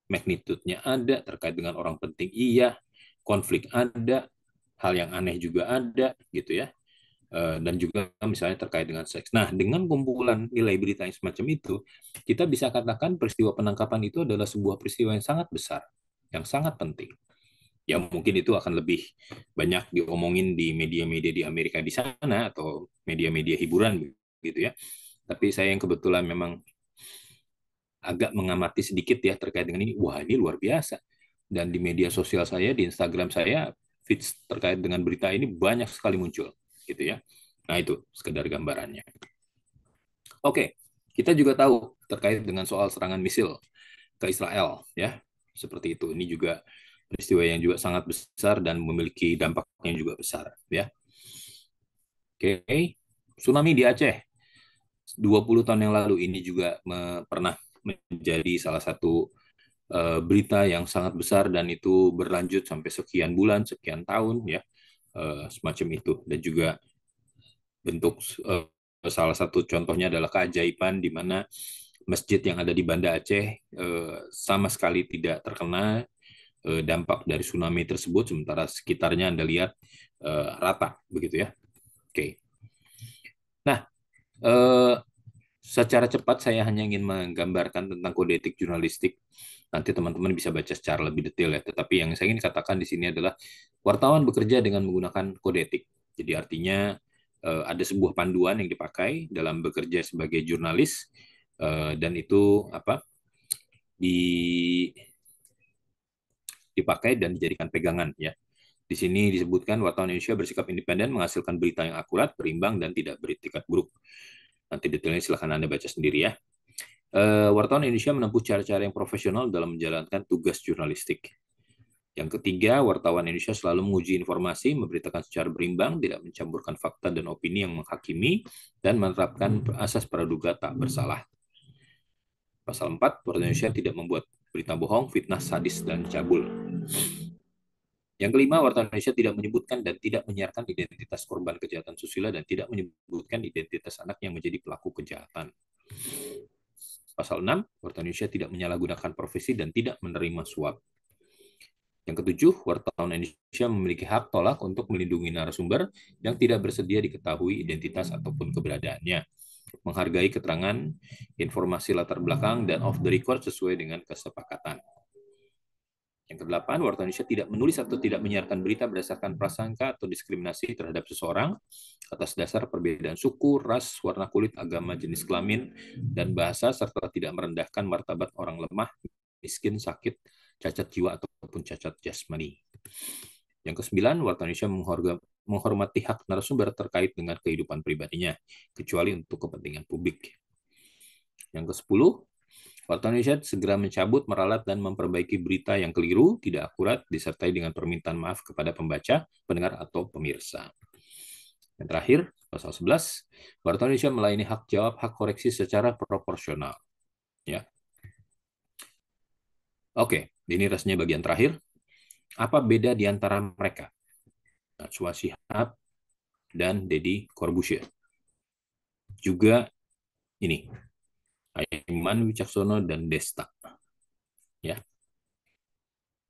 magnitude-nya ada, terkait dengan orang penting iya, konflik ada, hal yang aneh juga ada, gitu ya. Dan juga misalnya terkait dengan seks. Nah, dengan kumpulan nilai berita yang semacam itu, kita bisa katakan peristiwa penangkapan itu adalah sebuah peristiwa yang sangat besar, yang sangat penting. Ya mungkin itu akan lebih banyak diomongin di media-media di Amerika di sana atau media-media hiburan gitu ya. Tapi saya yang kebetulan memang agak mengamati sedikit ya terkait dengan ini. Wah, ini luar biasa. Dan di media sosial saya, di Instagram saya, feeds terkait dengan berita ini banyak sekali muncul gitu ya. Nah, itu sekedar gambarannya. Oke, kita juga tahu terkait dengan soal serangan misil ke Israel ya. Seperti itu. Ini juga peristiwa yang juga sangat besar dan memiliki dampak yang juga besar ya. Oke, tsunami di Aceh 20 tahun yang lalu ini juga pernah menjadi salah satu berita yang sangat besar dan itu berlanjut sampai sekian bulan, sekian tahun ya, semacam itu. Dan juga bentuk salah satu contohnya adalah keajaiban di mana masjid yang ada di Banda Aceh sama sekali tidak terkena dampak dari tsunami tersebut, sementara sekitarnya Anda lihat rata begitu ya. Oke. Nah, eh, secara cepat saya hanya ingin menggambarkan tentang kode etik jurnalistik. Nanti teman-teman bisa baca secara lebih detail ya. Tetapi yang saya ingin katakan di sini adalah wartawan bekerja dengan menggunakan kode etik. Jadi artinya ada sebuah panduan yang dipakai dalam bekerja sebagai jurnalis dan itu apa dipakai dan dijadikan pegangan ya. Di sini disebutkan wartawan Indonesia bersikap independen, menghasilkan berita yang akurat, berimbang, dan tidak beretikat buruk. Nanti detailnya silahkan Anda baca sendiri ya. Wartawan Indonesia menempuh cara-cara yang profesional dalam menjalankan tugas jurnalistik. Yang ketiga, wartawan Indonesia selalu menguji informasi, memberitakan secara berimbang, tidak mencampurkan fakta dan opini yang menghakimi, dan menerapkan asas praduga tak bersalah. Pasal 4, wartawan Indonesia tidak membuat berita bohong, fitnah, sadis, dan cabul. Yang kelima, wartawan Indonesia tidak menyebutkan dan tidak menyiarkan identitas korban kejahatan susila dan tidak menyebutkan identitas anak yang menjadi pelaku kejahatan. Pasal 6, wartawan Indonesia tidak menyalahgunakan profesi dan tidak menerima suap. Yang ketujuh, wartawan Indonesia memiliki hak tolak untuk melindungi narasumber yang tidak bersedia diketahui identitas ataupun keberadaannya, menghargai keterangan, informasi latar belakang, dan off the record sesuai dengan kesepakatan. Yang kedelapan, wartawan Indonesia tidak menulis atau tidak menyiarkan berita berdasarkan prasangka atau diskriminasi terhadap seseorang atas dasar perbedaan suku, ras, warna kulit, agama, jenis kelamin, dan bahasa, serta tidak merendahkan martabat orang lemah, miskin, sakit, cacat jiwa, ataupun cacat jasmani. Yang kesembilan, wartawan Indonesia menghormati hak narasumber terkait dengan kehidupan pribadinya, kecuali untuk kepentingan publik. Yang kesepuluh, wartawan Indonesia segera mencabut, meralat, dan memperbaiki berita yang keliru, tidak akurat, disertai dengan permintaan maaf kepada pembaca, pendengar, atau pemirsa. Yang terakhir, pasal 11, wartawan Indonesia melayani hak jawab, hak koreksi secara proporsional. Ya. Oke, ini rasanya bagian terakhir. Apa beda di antara mereka? Najwa Shihab dan Deddy Corbuzier. Juga ini, Aiman Wicaksono dan Desta. Ya.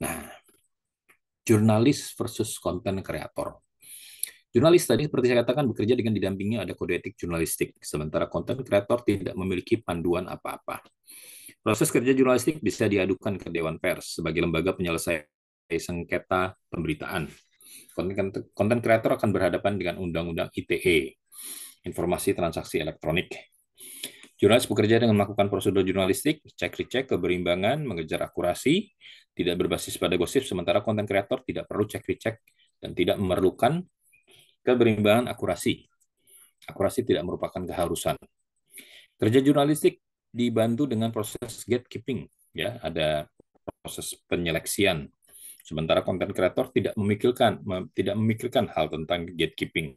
Nah, jurnalis versus konten kreator. Jurnalis tadi seperti saya katakan bekerja dengan didampingi ada kode etik jurnalistik, sementara konten kreator tidak memiliki panduan apa-apa. Proses kerja jurnalistik bisa diadukan ke Dewan Pers sebagai lembaga penyelesai sengketa pemberitaan. Konten kreator akan berhadapan dengan Undang-Undang ITE, Informasi Transaksi Elektronik. Jurnalis bekerja dengan melakukan prosedur jurnalistik, cek-recek, keberimbangan, mengejar akurasi, tidak berbasis pada gosip, sementara konten kreator tidak perlu cek-recek dan tidak memerlukan keberimbangan akurasi. Akurasi tidak merupakan keharusan. Kerja jurnalistik dibantu dengan proses gatekeeping, ya, ada proses penyeleksian. Sementara konten kreator tidak memikirkan hal tentang gatekeeping.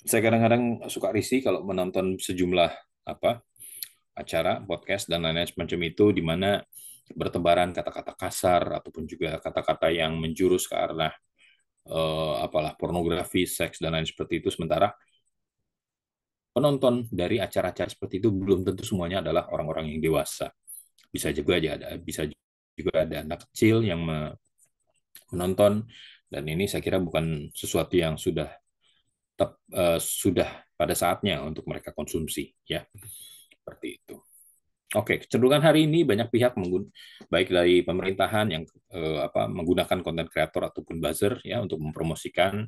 Saya kadang-kadang suka risih kalau menonton sejumlah acara, podcast dan lain-lain semacam itu di mana bertebaran kata-kata kasar ataupun juga kata-kata yang menjurus ke arah apalah pornografi, seks dan lain seperti itu. Sementara penonton dari acara-acara seperti itu belum tentu semuanya adalah orang-orang yang dewasa. Bisa juga ada anak kecil yang menonton, dan ini saya kira bukan sesuatu yang sudah pada saatnya untuk mereka konsumsi, ya seperti itu. Oke, kecenderungan hari ini banyak pihak baik dari pemerintahan yang menggunakan konten kreator ataupun buzzer ya untuk mempromosikan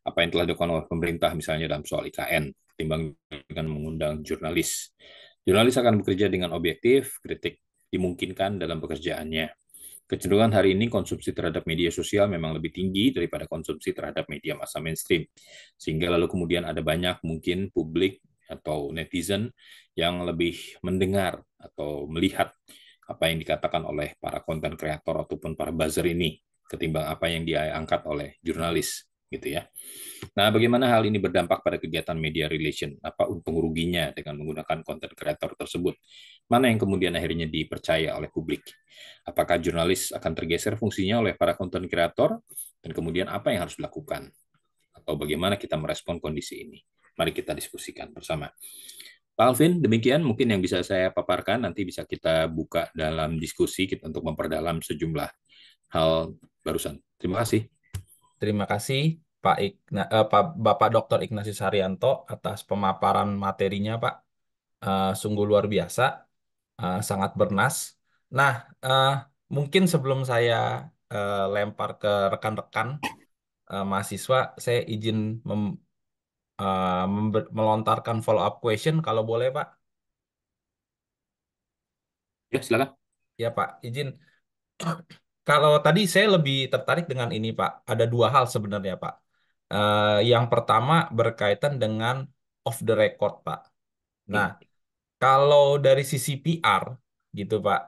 apa yang telah dilakukan oleh pemerintah misalnya dalam soal IKN ketimbang dengan mengundang jurnalis. Jurnalis akan bekerja dengan objektif, kritik dimungkinkan dalam pekerjaannya. Kecenderungan hari ini konsumsi terhadap media sosial memang lebih tinggi daripada konsumsi terhadap media massa mainstream. Sehingga lalu kemudian ada banyak mungkin publik atau netizen yang lebih mendengar atau melihat apa yang dikatakan oleh para konten kreator ataupun para buzzer ini ketimbang apa yang dia angkat oleh jurnalis gitu ya. Nah, bagaimana hal ini berdampak pada kegiatan media relation? Apa untung ruginya dengan menggunakan konten kreator tersebut? Mana yang kemudian akhirnya dipercaya oleh publik? Apakah jurnalis akan tergeser fungsinya oleh para konten kreator? Dan kemudian apa yang harus dilakukan? Atau bagaimana kita merespon kondisi ini? Mari kita diskusikan bersama. Pak Alvin, demikian mungkin yang bisa saya paparkan. Nanti bisa kita buka dalam diskusi kita untuk memperdalam sejumlah hal barusan. Terima kasih. Terima kasih Bapak Dr. Ignatius Haryanto atas pemaparan materinya, Pak. Sungguh luar biasa, sangat bernas. Nah, eh, mungkin sebelum saya lempar ke rekan-rekan mahasiswa, saya izin melontarkan follow up question kalau boleh, Pak. Ya, silakan. Ya, Pak, izin. Kalau tadi saya lebih tertarik dengan ini, Pak. Ada dua hal sebenarnya, Pak. Yang pertama berkaitan dengan off the record, Pak. Nah, Hmm. kalau dari sisi PR, gitu, Pak,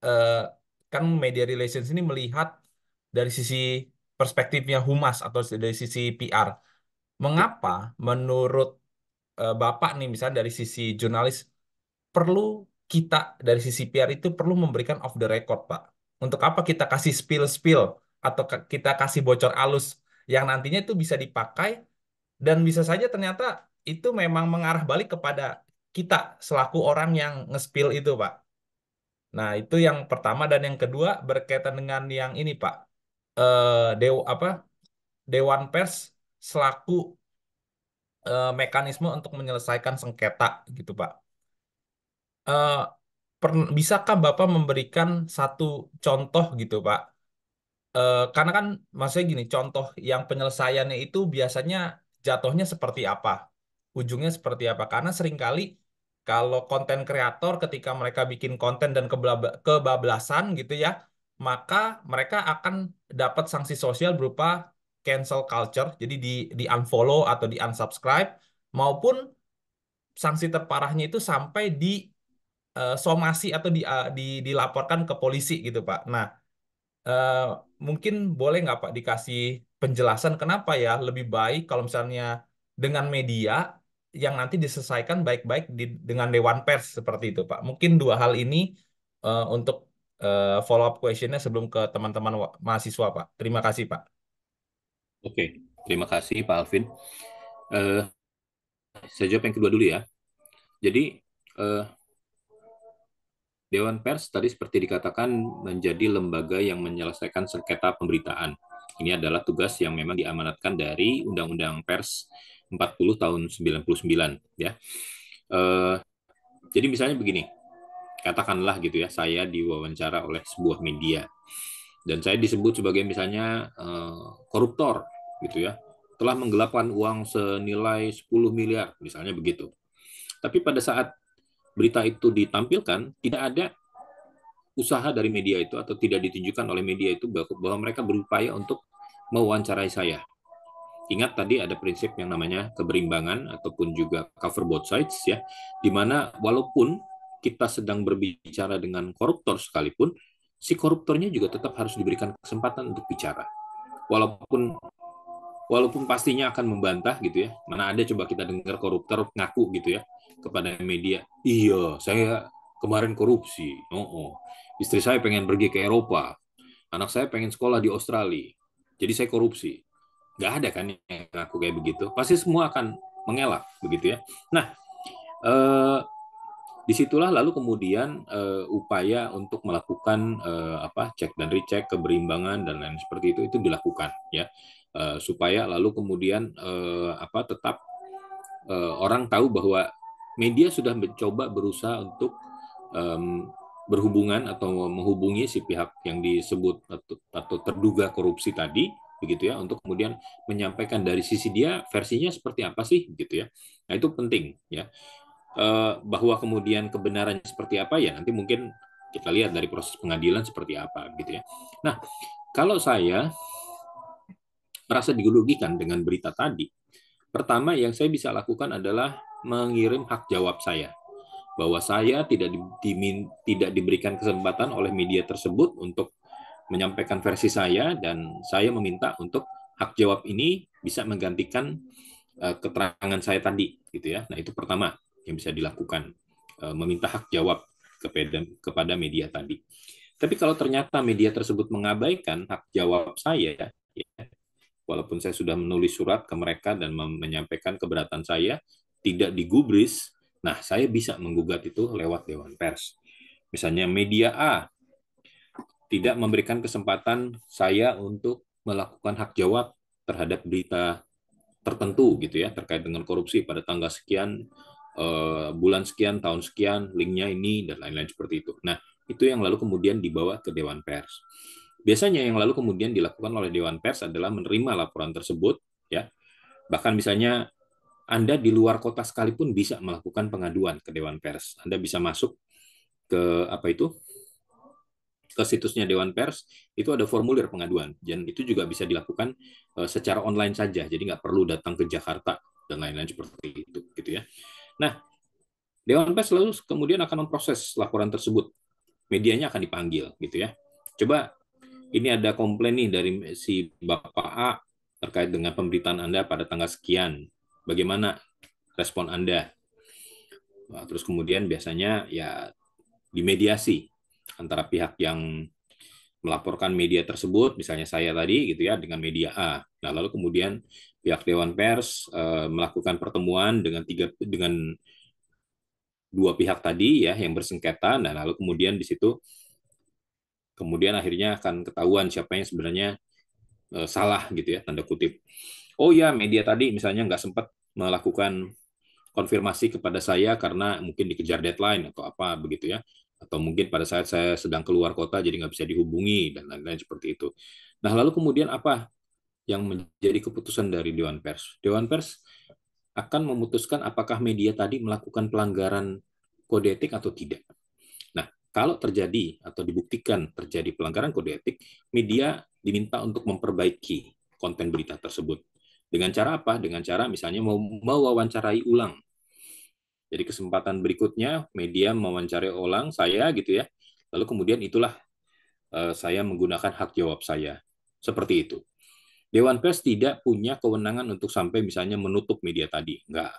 eh, kan media relations ini melihat dari sisi perspektifnya humas atau dari sisi PR. Ya. Mengapa menurut Bapak nih, misalnya dari sisi jurnalis, perlu kita dari sisi PR itu perlu memberikan off the record, Pak. Untuk apa kita kasih spill-spill atau kita kasih bocor alus yang nantinya itu bisa dipakai dan bisa saja ternyata itu memang mengarah balik kepada kita selaku orang yang nge-spill itu, Pak. Nah, itu yang pertama dan yang kedua berkaitan dengan yang ini, Pak. Apa Dewan Pers selaku mekanisme untuk menyelesaikan sengketa gitu, Pak. Eh, Bisakah Bapak memberikan satu contoh gitu, Pak? Karena kan maksudnya gini, contoh yang penyelesaiannya itu biasanya jatuhnya seperti apa? Ujungnya seperti apa? Karena seringkali kalau konten kreator ketika mereka bikin konten dan kebablasan gitu ya, maka mereka akan dapat sanksi sosial berupa cancel culture, jadi di unfollow atau di unsubscribe, maupun sanksi terparahnya itu sampai di somasi atau dilaporkan ke polisi gitu, Pak. Nah, eh, mungkin boleh nggak Pak dikasih penjelasan kenapa ya lebih baik kalau misalnya dengan media yang nanti diselesaikan baik-baik dengan Dewan Pers seperti itu, Pak. Mungkin dua hal ini untuk follow up questionnya sebelum ke teman-teman mahasiswa, Pak. Terima kasih, Pak. Oke, terima kasih Pak Alvin. Eh, saya jawab yang kedua dulu ya. Jadi eh, Dewan Pers tadi seperti dikatakan menjadi lembaga yang menyelesaikan sengketa pemberitaan. Ini adalah tugas yang memang diamanatkan dari Undang-Undang Pers 40 tahun 99 ya. Eh, jadi misalnya begini, katakanlah gitu ya, saya diwawancara oleh sebuah media dan saya disebut sebagai misalnya koruptor gitu ya, telah menggelapkan uang senilai 10 miliar misalnya begitu. Tapi pada saat berita itu ditampilkan, tidak ada usaha dari media itu atau tidak ditunjukkan oleh media itu bahwa mereka berupaya untuk mewawancarai saya. Ingat tadi ada prinsip yang namanya keberimbangan ataupun juga cover both sides ya, di mana walaupun kita sedang berbicara dengan koruptor sekalipun, si koruptornya juga tetap harus diberikan kesempatan untuk bicara. Walaupun walaupun pastinya akan membantah gitu ya. Mana ada coba kita dengar koruptor ngaku gitu ya kepada media. Iya, saya kemarin korupsi. Oh, oh. Istri saya pengen pergi ke Eropa, anak saya pengen sekolah di Australia, jadi saya korupsi. Nggak ada kan yang aku kayak begitu. Pasti semua akan mengelak begitu ya. Nah, eh, disitulah lalu kemudian upaya untuk melakukan cek dan recheck keberimbangan dan lain seperti itu dilakukan ya. Supaya lalu kemudian tetap orang tahu bahwa media sudah mencoba berusaha untuk um, berhubungan atau menghubungi si pihak yang disebut atau terduga korupsi tadi begitu ya, untuk kemudian menyampaikan dari sisi dia versinya seperti apa sih gitu ya. Nah itu penting ya. Bahwa kemudian kebenarannya seperti apa ya nanti mungkin kita lihat dari proses pengadilan seperti apa gitu ya. Nah, kalau saya merasa dirugikan dengan berita tadi, pertama yang saya bisa lakukan adalah mengirim hak jawab saya, bahwa saya tidak diberikan kesempatan oleh media tersebut untuk menyampaikan versi saya, dan saya meminta untuk hak jawab ini bisa menggantikan keterangan saya tadi gitu ya. Nah, itu pertama yang bisa dilakukan, meminta hak jawab kepada media tadi. Tapi kalau ternyata media tersebut mengabaikan hak jawab saya, ya, walaupun saya sudah menulis surat ke mereka dan menyampaikan keberatan saya tidak digubris, nah saya bisa menggugat itu lewat Dewan Pers. Misalnya media A tidak memberikan kesempatan saya untuk melakukan hak jawab terhadap berita tertentu gitu ya, terkait dengan korupsi pada tanggal sekian, bulan sekian, tahun sekian, linknya ini dan lain-lain seperti itu. Nah, itu yang lalu kemudian dibawa ke Dewan Pers. Biasanya yang lalu kemudian dilakukan oleh Dewan Pers adalah menerima laporan tersebut ya. Bahkan misalnya Anda di luar kota sekalipun bisa melakukan pengaduan ke Dewan Pers. Anda bisa masuk ke ke situsnya Dewan Pers, itu ada formulir pengaduan, dan itu juga bisa dilakukan secara online saja, jadi nggak perlu datang ke Jakarta dan lain-lain seperti itu, gitu ya. Nah, Dewan Pers lalu kemudian akan memproses laporan tersebut, medianya akan dipanggil, gitu ya. Coba ini ada komplain nih dari si Bapak A terkait dengan pemberitaan Anda pada tanggal sekian, bagaimana respon Anda? Nah, terus kemudian biasanya ya dimediasi antara pihak yang melaporkan media tersebut, misalnya saya tadi gitu ya, dengan media A. Nah, lalu kemudian pihak Dewan Pers melakukan pertemuan dengan dua pihak tadi ya yang bersengketa. Nah, lalu kemudian di situ kemudian akhirnya akan ketahuan siapa yang sebenarnya salah gitu ya, tanda kutip. Oh ya, media tadi misalnya nggak sempat melakukan konfirmasi kepada saya karena mungkin dikejar deadline atau apa begitu ya, atau mungkin pada saat saya sedang keluar kota jadi nggak bisa dihubungi dan lain-lain seperti itu. Nah, lalu kemudian apa yang menjadi keputusan dari Dewan Pers? Dewan Pers akan memutuskan apakah media tadi melakukan pelanggaran kode etik atau tidak. Nah, kalau terjadi atau dibuktikan terjadi pelanggaran kode etik, media diminta untuk memperbaiki konten berita tersebut. Dengan cara apa? Dengan cara misalnya mewawancarai ulang. Jadi kesempatan berikutnya media mewawancarai ulang saya gitu ya. Lalu kemudian itulah saya menggunakan hak jawab saya. Seperti itu. Dewan Pers tidak punya kewenangan untuk sampai misalnya menutup media tadi. Enggak.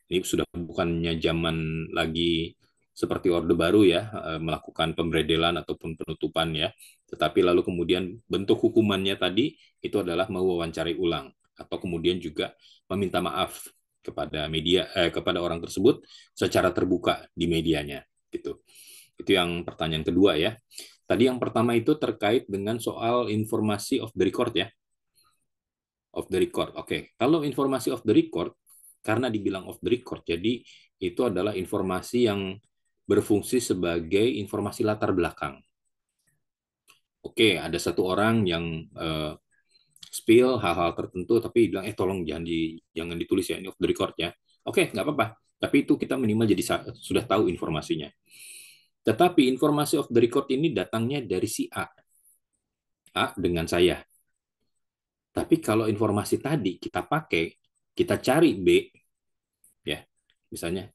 Ini sudah bukannya zaman lagi seperti Orde Baru ya, melakukan pemberedelan ataupun penutupan ya. Tetapi lalu kemudian bentuk hukumannya tadi itu adalah mewawancarai ulang atau kemudian juga meminta maaf kepada media kepada orang tersebut secara terbuka di medianya gitu. Itu yang pertanyaan kedua ya. Tadi yang pertama itu terkait dengan soal informasi off the record ya. Off the record. Oke, kalau informasi off the record, karena dibilang off the record, jadi itu adalah informasi yang berfungsi sebagai informasi latar belakang. Oke, ada satu orang yang spill hal-hal tertentu, tapi bilang, tolong jangan ditulis ya, ini off the record ya. Oke, nggak apa-apa. Tapi itu kita minimal jadi sudah tahu informasinya. Tetapi informasi off the record ini datangnya dari si A. A dengan saya. Tapi kalau informasi tadi kita pakai, kita cari B, ya misalnya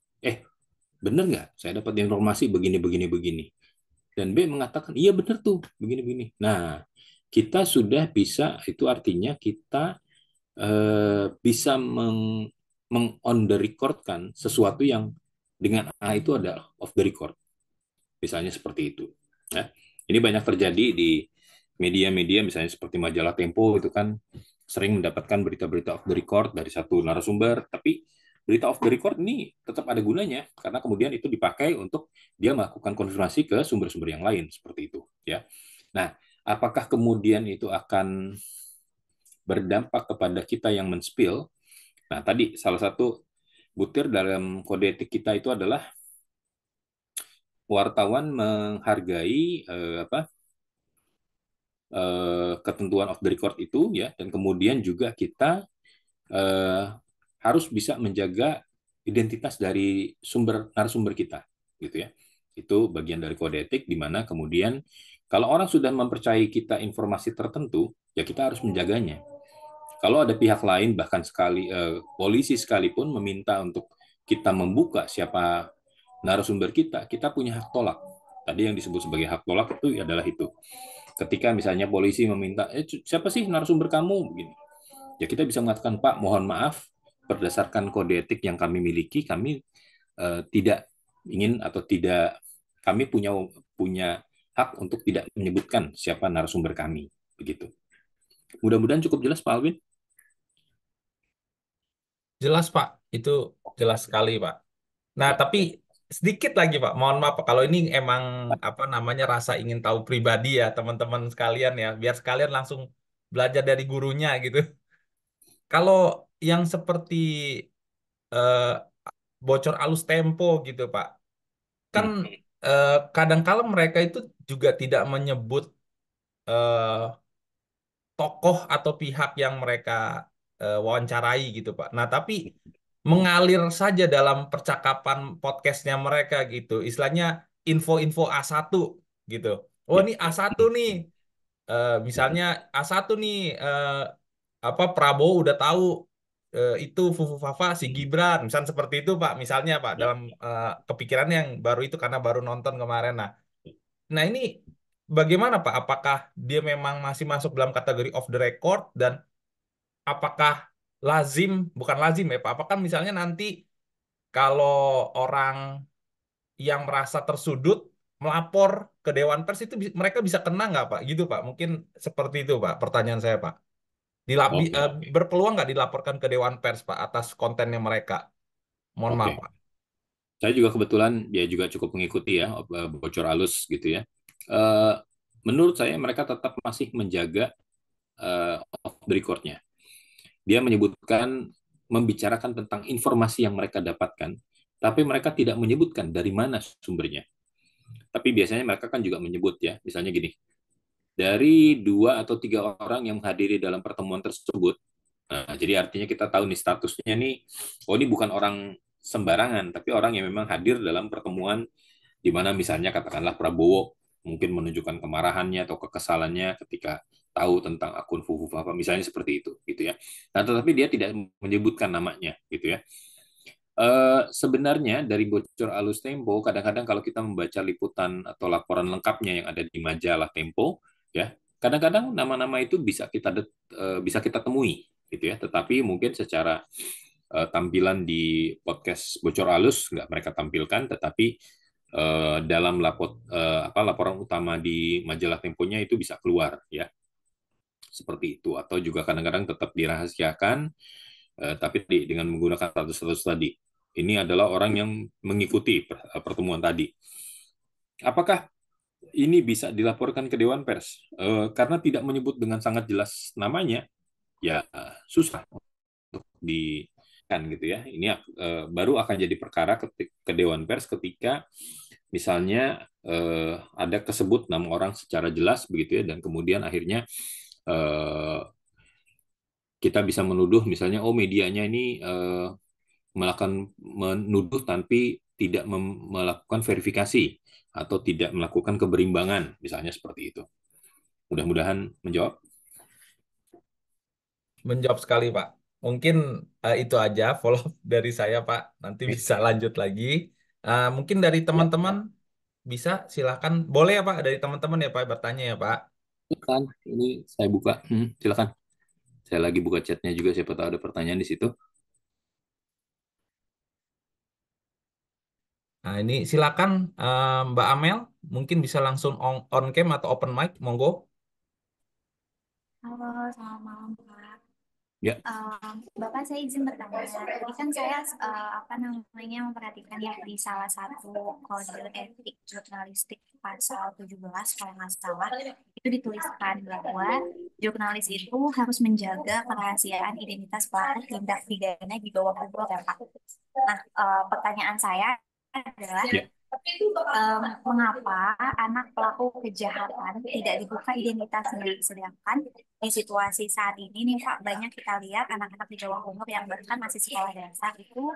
benar nggak saya dapat informasi begini begini begini, dan B mengatakan iya benar tuh begini begini. Nah, kita sudah bisa, itu artinya kita bisa meng on the record kan sesuatu yang dengan A itu ada off the record. misalnya seperti itu. Ya. Ini banyak terjadi di media-media misalnya seperti majalah Tempo itu kan sering mendapatkan berita-berita off the record dari satu narasumber, tapi berita off the record ini tetap ada gunanya karena kemudian itu dipakai untuk dia melakukan konfirmasi ke sumber-sumber yang lain seperti itu ya. Nah, apakah kemudian itu akan berdampak kepada kita yang men-spill? Nah, tadi salah satu butir dalam kode etik kita itu adalah wartawan menghargai ketentuan off the record itu ya, dan kemudian juga kita eh, harus bisa menjaga identitas dari sumber narasumber kita gitu ya. Itu bagian dari kode etik di mana kemudian kalau orang sudah mempercayai kita informasi tertentu ya kita harus menjaganya. Kalau ada pihak lain bahkan polisi sekalipun meminta untuk kita membuka siapa narasumber kita, kita punya hak tolak. Tadi yang disebut sebagai hak tolak itu adalah itu. Ketika misalnya polisi meminta, siapa sih narasumber kamu? Begini. Ya kita bisa mengatakan, Pak, mohon maaf, berdasarkan kode etik yang kami miliki, kami tidak ingin atau tidak, kami punya punya hak untuk tidak menyebutkan siapa narasumber kami. Begitu. Mudah-mudahan cukup jelas, Pak Alvin. Jelas Pak, itu jelas sekali Pak. Nah, Ya, tapi sedikit lagi Pak, mohon maaf Pak, kalau ini emang apa namanya rasa ingin tahu pribadi ya teman-teman sekalian ya, biar sekalian langsung belajar dari gurunya gitu. Kalau yang seperti eh, bocor alus tempo gitu Pak, kan hmm. kadang-kala mereka itu juga tidak menyebut eh, tokoh atau pihak yang mereka wawancarai gitu Pak. Nah, tapi mengalir saja dalam percakapan podcastnya mereka gitu. Istilahnya info-info A1 gitu. Oh, Ya, ini A1 hmm. nih. Hmm. Misalnya A1 nih apa Prabowo udah tahu itu Fufu Fafa si Hmm. Gibran. Misalnya seperti itu Pak. Misalnya Pak Ya. dalam kepikiran yang baru itu karena baru nonton kemarin. Nah, ini bagaimana Pak? Apakah dia memang masih masuk dalam kategori off the record dan apakah lazim, bukan lazim ya Pak, apakah misalnya nanti kalau orang yang merasa tersudut melapor ke Dewan Pers itu mereka bisa kena nggak Pak? Gitu Pak, mungkin seperti itu Pak pertanyaan saya Pak. Oke, oke. Berpeluang nggak dilaporkan ke Dewan Pers Pak atas kontennya mereka? Mohon maaf Oke. Pak. Saya juga kebetulan ya juga cukup mengikuti ya bocor alus gitu ya. Eh, Menurut saya mereka tetap masih menjaga off the record-nya. Dia menyebutkan membicarakan tentang informasi yang mereka dapatkan, tapi mereka tidak menyebutkan dari mana sumbernya. Tapi biasanya mereka kan juga menyebut ya, misalnya gini, dari 2 atau 3 orang yang menghadiri dalam pertemuan tersebut. Nah, jadi artinya kita tahu nih statusnya nih, oh ini bukan orang sembarangan, tapi orang yang memang hadir dalam pertemuan di mana misalnya katakanlah Prabowo mungkin menunjukkan kemarahannya atau kekesalannya ketika tahu tentang akun Fufu Fafa, misalnya seperti itu, gitu ya. Nah, tetapi dia tidak menyebutkan namanya, gitu ya. Sebenarnya dari bocor alus Tempo, kadang-kadang kalau kita membaca liputan atau laporan lengkapnya yang ada di majalah Tempo, ya, kadang-kadang nama-nama itu bisa kita temui, gitu ya. Tetapi mungkin secara tampilan di podcast bocor alus nggak mereka tampilkan, tetapi dalam laporan utama di majalah Temponya itu bisa keluar, ya, seperti itu. Atau juga kadang-kadang tetap dirahasiakan, tapi dengan menggunakan status-status tadi. Ini adalah orang yang mengikuti pertemuan tadi. Apakah ini bisa dilaporkan ke Dewan Pers? Karena tidak menyebut dengan sangat jelas namanya, ya susah untuk di kan gitu ya. Ini baru akan jadi perkara ke Dewan Pers ketika misalnya ada kesebut nama orang secara jelas begitu ya, dan kemudian akhirnya eh, kita bisa menuduh misalnya oh medianya ini melakukan menuduh tapi tidak melakukan verifikasi atau tidak melakukan keberimbangan, misalnya seperti itu. Mudah-mudahan menjawab. Menjawab sekali Pak. Mungkin itu aja follow up dari saya Pak. Nanti Oke. bisa lanjut lagi. Mungkin dari Ya, teman-teman bisa silakan. Boleh ya Pak dari teman-teman ya Pak bertanya ya Pak. silakan. Ini saya buka. Silakan. Saya lagi buka chatnya juga, siapa tahu ada pertanyaan di situ. Nah, ini silakan Mbak Amel, mungkin bisa langsung on cam atau open mic, monggo. Halo, selamat malam Pak. Ya, Bapak saya izin bertanya. Tadi kan saya apa namanya memperhatikan ya di salah satu kode etik jurnalistik pasal 17 kalau nggak salah itu dituliskan bahwa jurnalis itu harus menjaga kerahasiaan identitas pelaku tindak pidana di bawah umur ya Pak. Nah, pertanyaan saya adalah ya. mengapa anak pelaku kejahatan tidak dibuka identitasnya, sedangkan di situasi saat ini nih Pak, banyak kita lihat anak-anak di bawah umur yang bahkan masih sekolah dasar itu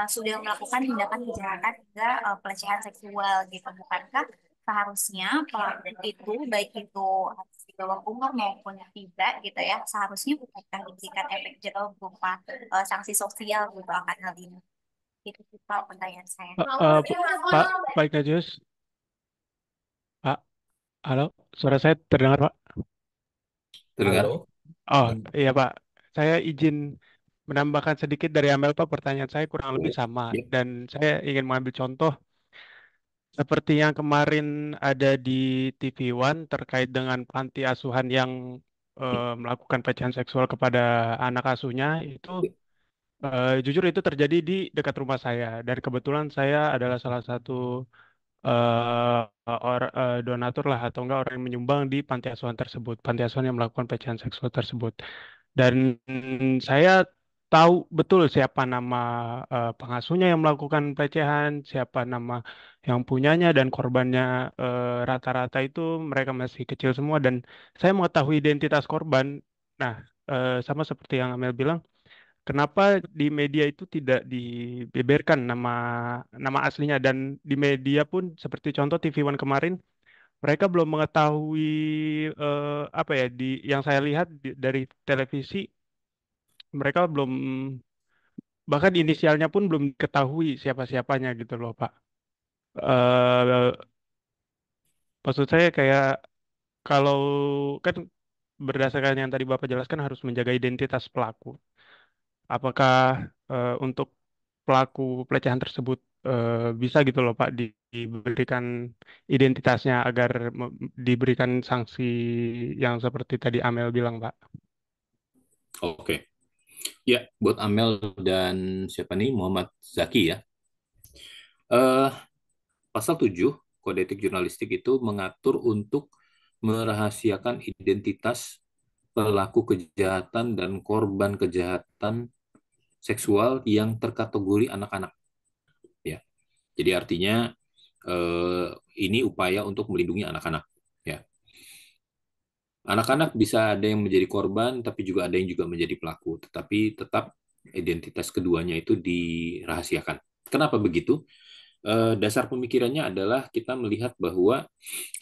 sudah melakukan tindakan kejahatan hingga pelecehan seksual gitu. Bukankah seharusnya pelaku itu, baik itu di bawah umur maupun tidak gitu ya, seharusnya bukankah diberikan efek jerah berupa sanksi sosial gitu akan hal ini? Itu sih Pak pertanyaan saya. Pak, Pak Ignatius, Pak, halo, suara saya terdengar, Pak? Terdengar? Halo. Oh, Hmm. iya, Pak. Saya izin menambahkan sedikit dari Amel, Pak. Pertanyaan saya kurang lebih sama, Ya, dan saya ingin mengambil contoh seperti yang kemarin ada di TV One terkait dengan panti asuhan yang melakukan pelecehan seksual kepada anak asuhnya itu. Jujur itu terjadi di dekat rumah saya, dan kebetulan saya adalah salah satu donatur lah atau enggak orang yang menyumbang di panti asuhan tersebut, panti asuhan yang melakukan pelecehan seksual tersebut. Dan saya tahu betul siapa nama pengasuhnya yang melakukan pelecehan, siapa nama yang punyanya, dan korbannya rata-rata itu mereka masih kecil semua, dan saya mengetahui identitas korban. Nah, sama seperti yang Amel bilang, kenapa di media itu tidak dibeberkan nama nama aslinya, dan di media pun seperti contoh TV One kemarin mereka belum mengetahui apa ya, di yang saya lihat dari televisi mereka belum, bahkan inisialnya pun belum diketahui siapa-siapanya gitu loh Pak. eh Maksud saya kayak, kalau kan berdasarkan yang tadi Bapak jelaskan harus menjaga identitas pelaku. Apakah untuk pelaku pelecehan tersebut bisa gitu loh Pak diberikan identitasnya agar diberikan sanksi yang seperti tadi Amel bilang Pak? oke. Ya, buat Amel dan siapa nih? Muhammad Zaki ya. Eh, Pasal 7 Kode Etik Jurnalistik itu mengatur untuk merahasiakan identitas pelaku kejahatan dan korban kejahatan seksual yang terkategori anak-anak ya. Jadi artinya eh, ini upaya untuk melindungi anak-anak ya. Anak-anak bisa ada yang menjadi korban tapi juga ada yang juga menjadi pelaku, tetapi tetap identitas keduanya itu dirahasiakan. Kenapa begitu? Dasar pemikirannya adalah kita melihat bahwa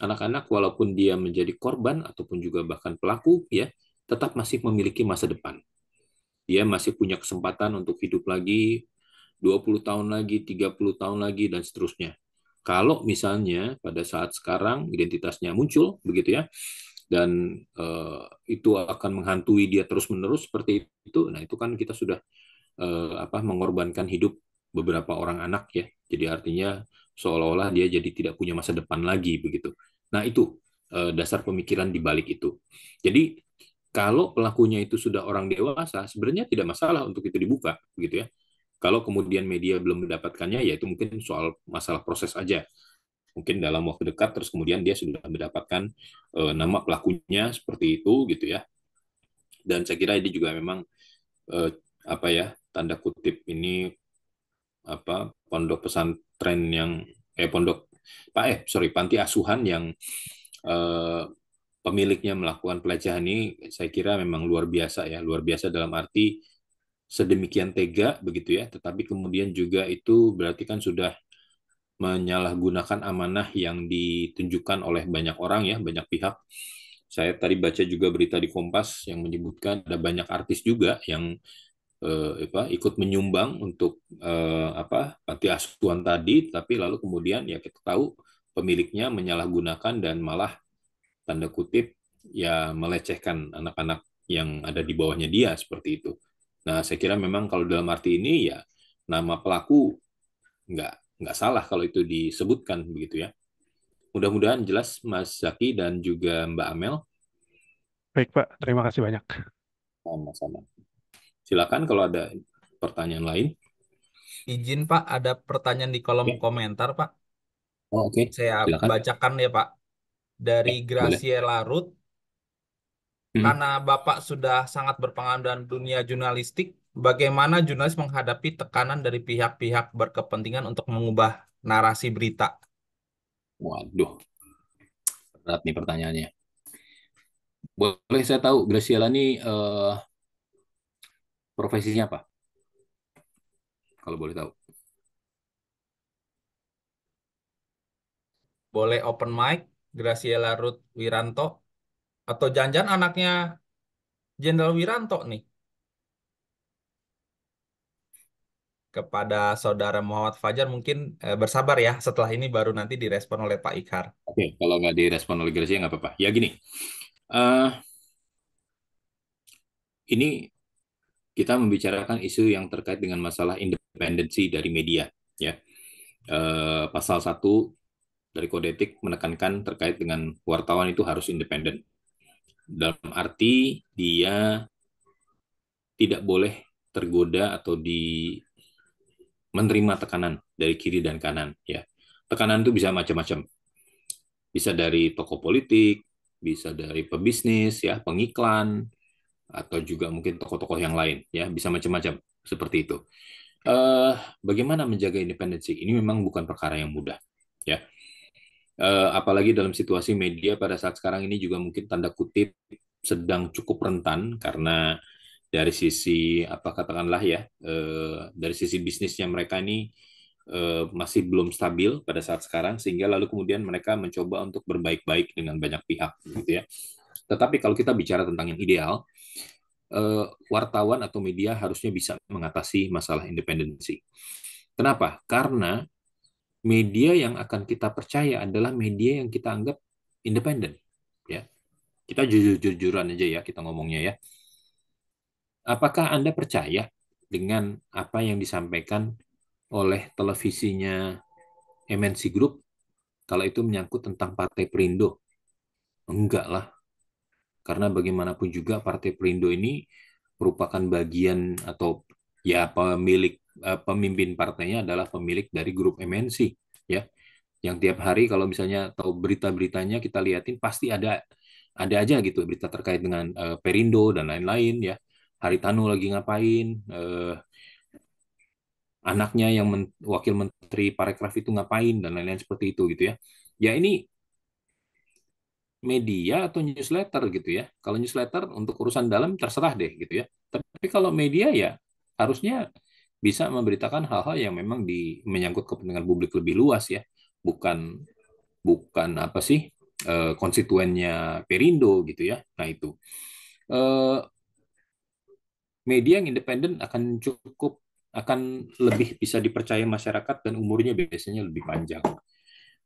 anak-anak walaupun dia menjadi korban ataupun juga bahkan pelaku ya, tetap masih memiliki masa depan. Dia masih punya kesempatan untuk hidup lagi 20 tahun lagi, 30 tahun lagi dan seterusnya. Kalau misalnya pada saat sekarang identitasnya muncul begitu ya, dan itu akan menghantui dia terus-menerus seperti itu, nah itu kan kita sudah mengorbankan hidup beberapa orang anak ya. Jadi artinya seolah-olah dia jadi tidak punya masa depan lagi begitu. Nah itu dasar pemikiran di balik itu. Jadi kalau pelakunya itu sudah orang dewasa, sebenarnya tidak masalah untuk itu dibuka gitu ya. Kalau kemudian media belum mendapatkannya, ya itu mungkin soal masalah proses aja. Mungkin dalam waktu dekat, terus kemudian dia sudah mendapatkan nama pelakunya seperti itu gitu ya. Dan saya kira ini juga memang eh, apa ya, tanda kutip ini apa, pondok pesantren yang pondok panti asuhan yang eh, pemiliknya melakukan pelecehan ini, saya kira memang luar biasa ya, luar biasa dalam arti sedemikian tega begitu ya, tetapi kemudian juga itu berarti kan sudah menyalahgunakan amanah yang ditunjukkan oleh banyak orang ya, banyak pihak. Saya tadi baca juga berita di Kompas yang menyebutkan ada banyak artis juga yang ikut menyumbang untuk panti asuhan tadi, tapi lalu kemudian ya kita tahu pemiliknya menyalahgunakan dan malah tanda kutip ya melecehkan anak-anak yang ada di bawahnya dia seperti itu. Nah, saya kira memang kalau dalam arti ini ya nama pelaku nggak nggak salah kalau itu disebutkan begitu ya. Mudah-mudahan jelas Mas Zaki dan juga Mbak Amel. Baik, Pak. Terima kasih banyak. Sama-sama. Silakan kalau ada pertanyaan lain. Izin Pak, ada pertanyaan di kolom Ya. komentar Pak. Oh, oke. Saya Silakan. bacakan ya Pak. Dari Boleh. Graciela Ruth, Hmm. karena Bapak sudah sangat berpengalaman dalam dunia jurnalistik, bagaimana jurnalis menghadapi tekanan dari pihak-pihak berkepentingan untuk mengubah narasi berita? Waduh, berat nih pertanyaannya. Boleh saya tahu Graciela ini profesinya apa? Kalau boleh tahu. Boleh open mic, Graciela Ruth Wiranto, atau jangan-jangan anaknya Jenderal Wiranto nih? Kepada Saudara Muhammad Fajar mungkin bersabar ya, setelah ini baru nanti direspon oleh Pak Ikhar. Oke, kalau nggak direspon oleh Gracia nggak apa-apa. Ya gini, eh ini kita membicarakan isu yang terkait dengan masalah independensi dari media. Ya, pasal 1 dari Kode Etik menekankan terkait dengan wartawan itu harus independen. Dalam arti dia tidak boleh tergoda atau menerima tekanan dari kiri dan kanan. Ya, tekanan itu bisa macam-macam. Bisa dari tokoh politik, bisa dari pebisnis, ya, pengiklan, atau juga mungkin tokoh-tokoh yang lain, ya, bisa macam-macam seperti itu. Eh, Bagaimana menjaga independensi? Ini memang bukan perkara yang mudah, ya. Apalagi dalam situasi media pada saat sekarang ini juga mungkin tanda kutip sedang cukup rentan karena dari sisi apa katakanlah ya dari sisi bisnisnya mereka ini masih belum stabil pada saat sekarang sehingga lalu kemudian mereka mencoba untuk berbaik-baik dengan banyak pihak gitu ya. Tetapi kalau kita bicara tentang yang ideal, wartawan atau media harusnya bisa mengatasi masalah independensi. Kenapa? Karena media yang akan kita percaya adalah media yang kita anggap independen. Ya, kita jujur-jujuran aja ya kita ngomongnya ya. Apakah Anda percaya dengan apa yang disampaikan oleh televisinya MNC Group kalau itu menyangkut tentang Partai Perindo? Enggak lah, karena bagaimanapun juga Partai Perindo ini merupakan bagian atau ya pemimpin partainya adalah pemilik dari grup MNC ya, yang tiap hari kalau misalnya tahu berita-beritanya kita liatin pasti ada aja gitu berita terkait dengan Perindo dan lain-lain ya. Haritanu lagi ngapain, anaknya yang wakil menteri parekraf itu ngapain dan lain-lain seperti itu gitu ya. Ya ini media atau newsletter gitu ya. Kalau newsletter untuk urusan dalam terserah deh gitu ya. Tapi kalau media ya harusnya bisa memberitakan hal-hal yang memang menyangkut kepentingan publik lebih luas ya. Bukan bukan apa sih konstituennya Perindo gitu ya. Nah itu eh, media yang independen akan lebih bisa dipercaya masyarakat dan umurnya biasanya lebih panjang.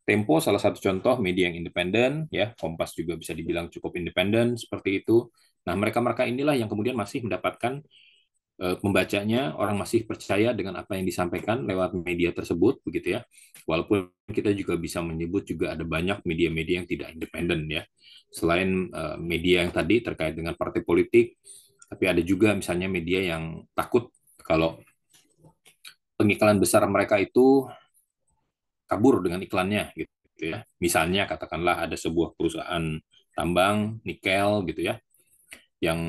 Tempo salah satu contoh media yang independen, ya. Kompas juga bisa dibilang cukup independen seperti itu. Nah, mereka-mereka inilah yang kemudian masih mendapatkan pembacanya, orang masih percaya dengan apa yang disampaikan lewat media tersebut, begitu ya. Walaupun kita juga bisa menyebut juga ada banyak media-media yang tidak independen, ya. Selain media yang tadi terkait dengan partai politik, tapi ada juga misalnya media yang takut kalau pengiklan besar mereka itu kabur dengan iklannya gitu ya. Misalnya katakanlah ada sebuah perusahaan tambang nikel gitu ya yang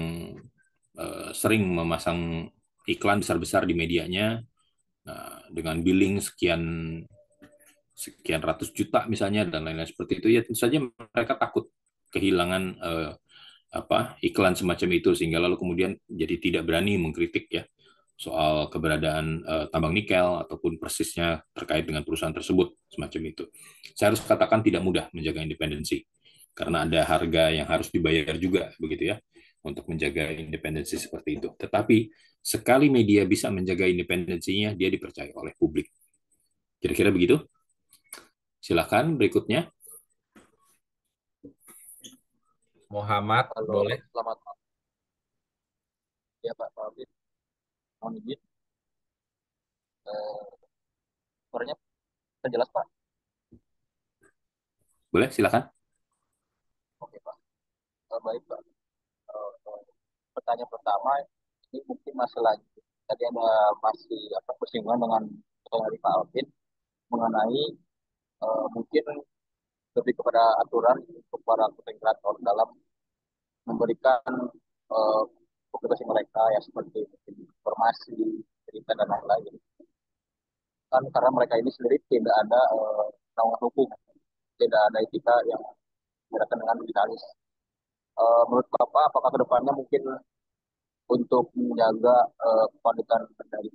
sering memasang iklan besar-besar di medianya dengan billing sekian sekian ratus juta misalnya dan lain-lain seperti itu ya tentu saja mereka takut kehilangan iklan semacam itu sehingga lalu kemudian jadi tidak berani mengkritik ya soal keberadaan tambang nikel ataupun persisnya terkait dengan perusahaan tersebut semacam itu. Saya harus katakan tidak mudah menjaga independensi karena ada harga yang harus dibayar juga begitu ya untuk menjaga independensi seperti itu. Tetapi sekali media bisa menjaga independensinya, dia dipercaya oleh publik. Kira-kira begitu. Silakan berikutnya. Muhammad, Halo, boleh? selamat malam ya Pak Alvin. Mohon izin, sebenarnya Jelas Pak? Boleh, silakan. Oke Pak. Baik Pak. Eh, Pertanyaan pertama ini mungkin masih lagi tadi ada masih apa bersinggungan dengan dari Pak Alvin mengenai mungkin lebih kepada aturan untuk para content creator dalam memberikan eh, publikasi mereka ya seperti informasi, cerita dan lain-lain. Kan karena mereka ini sendiri tidak ada naungan hukum, tidak ada etika yang berkaitan dengan digitalis. Menurut Bapak, apakah kedepannya mungkin untuk menjaga kualitas dari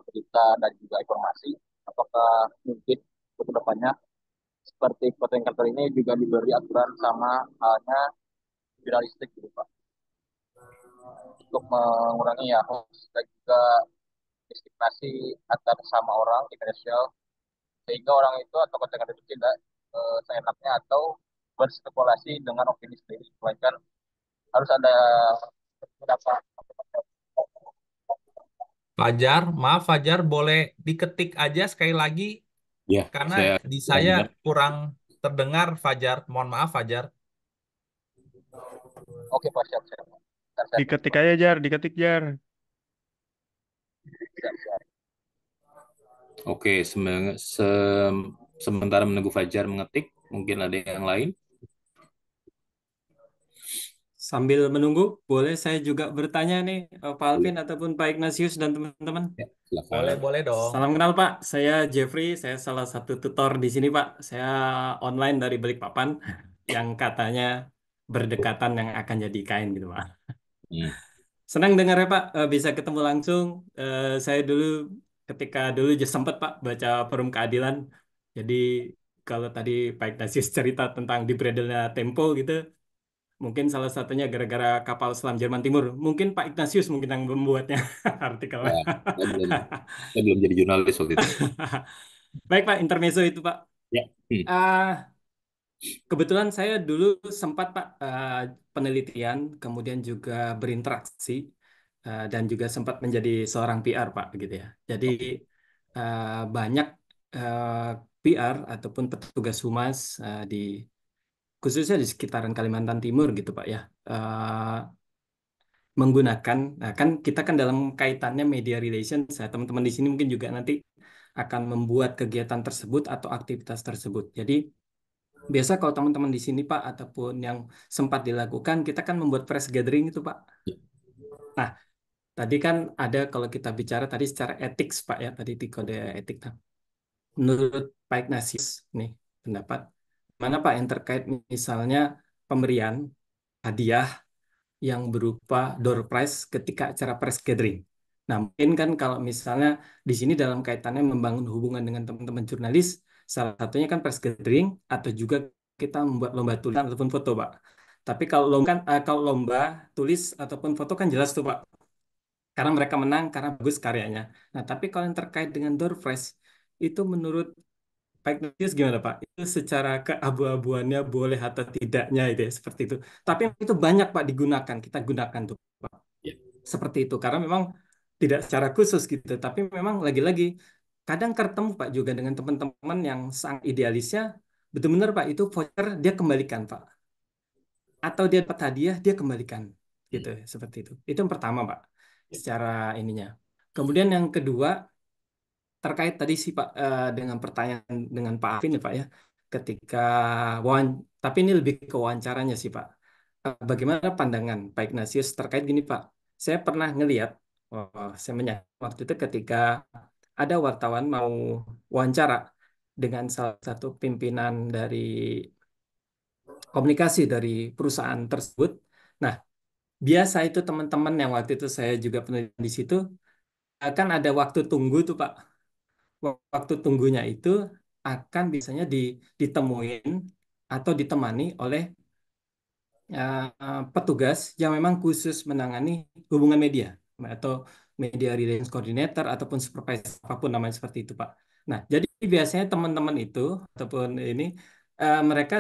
berita dan juga informasi, apakah mungkin untuk kedepannya seperti konten kreator ini juga diberi aturan sama halnya jurnalistik gitu Pak, untuk mengurangi ya hoax dan juga diskriminasi antar sama orang di media sosial sehingga orang itu atau konten kreator itu tidak seenaknya atau berspekulasi dengan opini sendiri, melainkan harus ada pendapat. Fajar, maaf Fajar, boleh diketik aja sekali lagi Ya, karena saya di kurang saya dengar. kurang terdengar Fajar. Mohon maaf Fajar. Oke Pak, siap siap. Ntar saya ketik, Diketik Pak. aja, Jar, diketik, Jar. Siap siap. Oke, sementara menunggu Fajar mengetik, mungkin ada yang lain. Sambil menunggu, boleh saya juga bertanya nih, Pak Boleh. Alvin ataupun Pak Ignatius dan teman-teman. Ya, Boleh, silakan. boleh dong. Salam kenal Pak, saya Jeffrey, saya salah satu tutor di sini Pak. Saya online dari Balikpapan yang katanya berdekatan yang akan jadi kain gitu Pak. Hmm. Senang dengar ya Pak, bisa ketemu langsung. Saya dulu ketika dulu sempat Pak baca Forum Keadilan. Jadi kalau tadi Pak Ignatius cerita tentang di Bradelnya Tempo gitu, mungkin salah satunya gara-gara kapal selam Jerman Timur. Mungkin Pak Ignatius mungkin yang membuatnya artikelnya. Ya, saya belum jadi jurnalis waktu itu. Baik Pak, intermezzo itu Pak. Ya. Hmm. Ah, Kebetulan saya dulu sempat Pak penelitian, kemudian juga berinteraksi dan juga sempat menjadi seorang PR Pak gitu ya. Jadi Oke. eh, banyak eh, PR ataupun petugas humas di khususnya di sekitaran Kalimantan Timur gitu Pak ya. Menggunakan, nah kan kita kan dalam kaitannya media relations, ya, teman-teman di sini mungkin juga nanti akan membuat kegiatan tersebut atau aktivitas tersebut. Jadi biasa kalau teman-teman di sini Pak ataupun yang sempat dilakukan, kita kan membuat press gathering itu Pak. Ya. Nah, tadi kan ada kalau kita bicara tadi secara etik Pak ya, tadi di kode etik. Nah, menurut Pak Ignatius nih pendapat, mana Pak yang terkait misalnya pemberian hadiah yang berupa door prize ketika acara press gathering. Nah, mungkin kan kalau misalnya di sini dalam kaitannya membangun hubungan dengan teman-teman jurnalis, salah satunya kan press gathering atau juga kita membuat lomba tulisan ataupun foto, Pak. Tapi kalau lomba tulis ataupun foto kan jelas tuh, Pak. Karena mereka menang karena bagus karyanya. Nah, tapi kalau yang terkait dengan door prize itu menurut Pak Ignatius gimana Pak? Itu secara keabu-abuannya boleh atau tidaknya itu ya seperti itu. Tapi itu banyak Pak digunakan, kita gunakan tuh Pak. Ya. Seperti itu karena memang tidak secara khusus gitu, tapi memang lagi-lagi kadang ketemu Pak juga dengan teman-teman yang sang idealisnya betul-benar Pak itu voucher dia kembalikan Pak. Atau dia dapat hadiah dia kembalikan Hmm. gitu seperti itu. Itu yang pertama Pak secara ininya. Kemudian yang kedua terkait tadi sih Pak dengan pertanyaan dengan Pak Afin ya Pak ya ketika wawan tapi ini lebih ke wawancaranya sih Pak. Bagaimana pandangan Pak Ignatius terkait gini Pak? Saya pernah ngelihat saya menyadari waktu itu ketika ada wartawan mau wawancara dengan salah satu pimpinan dari komunikasi dari perusahaan tersebut. Nah, biasa itu teman-teman yang waktu itu saya juga pernah di situ akan ada waktu tunggu tuh Pak. Waktu tunggunya itu akan biasanya ditemuin atau ditemani oleh petugas yang memang khusus menangani hubungan media atau media relations coordinator ataupun supervisor apapun namanya seperti itu Pak. Nah, jadi biasanya teman-teman itu ataupun ini mereka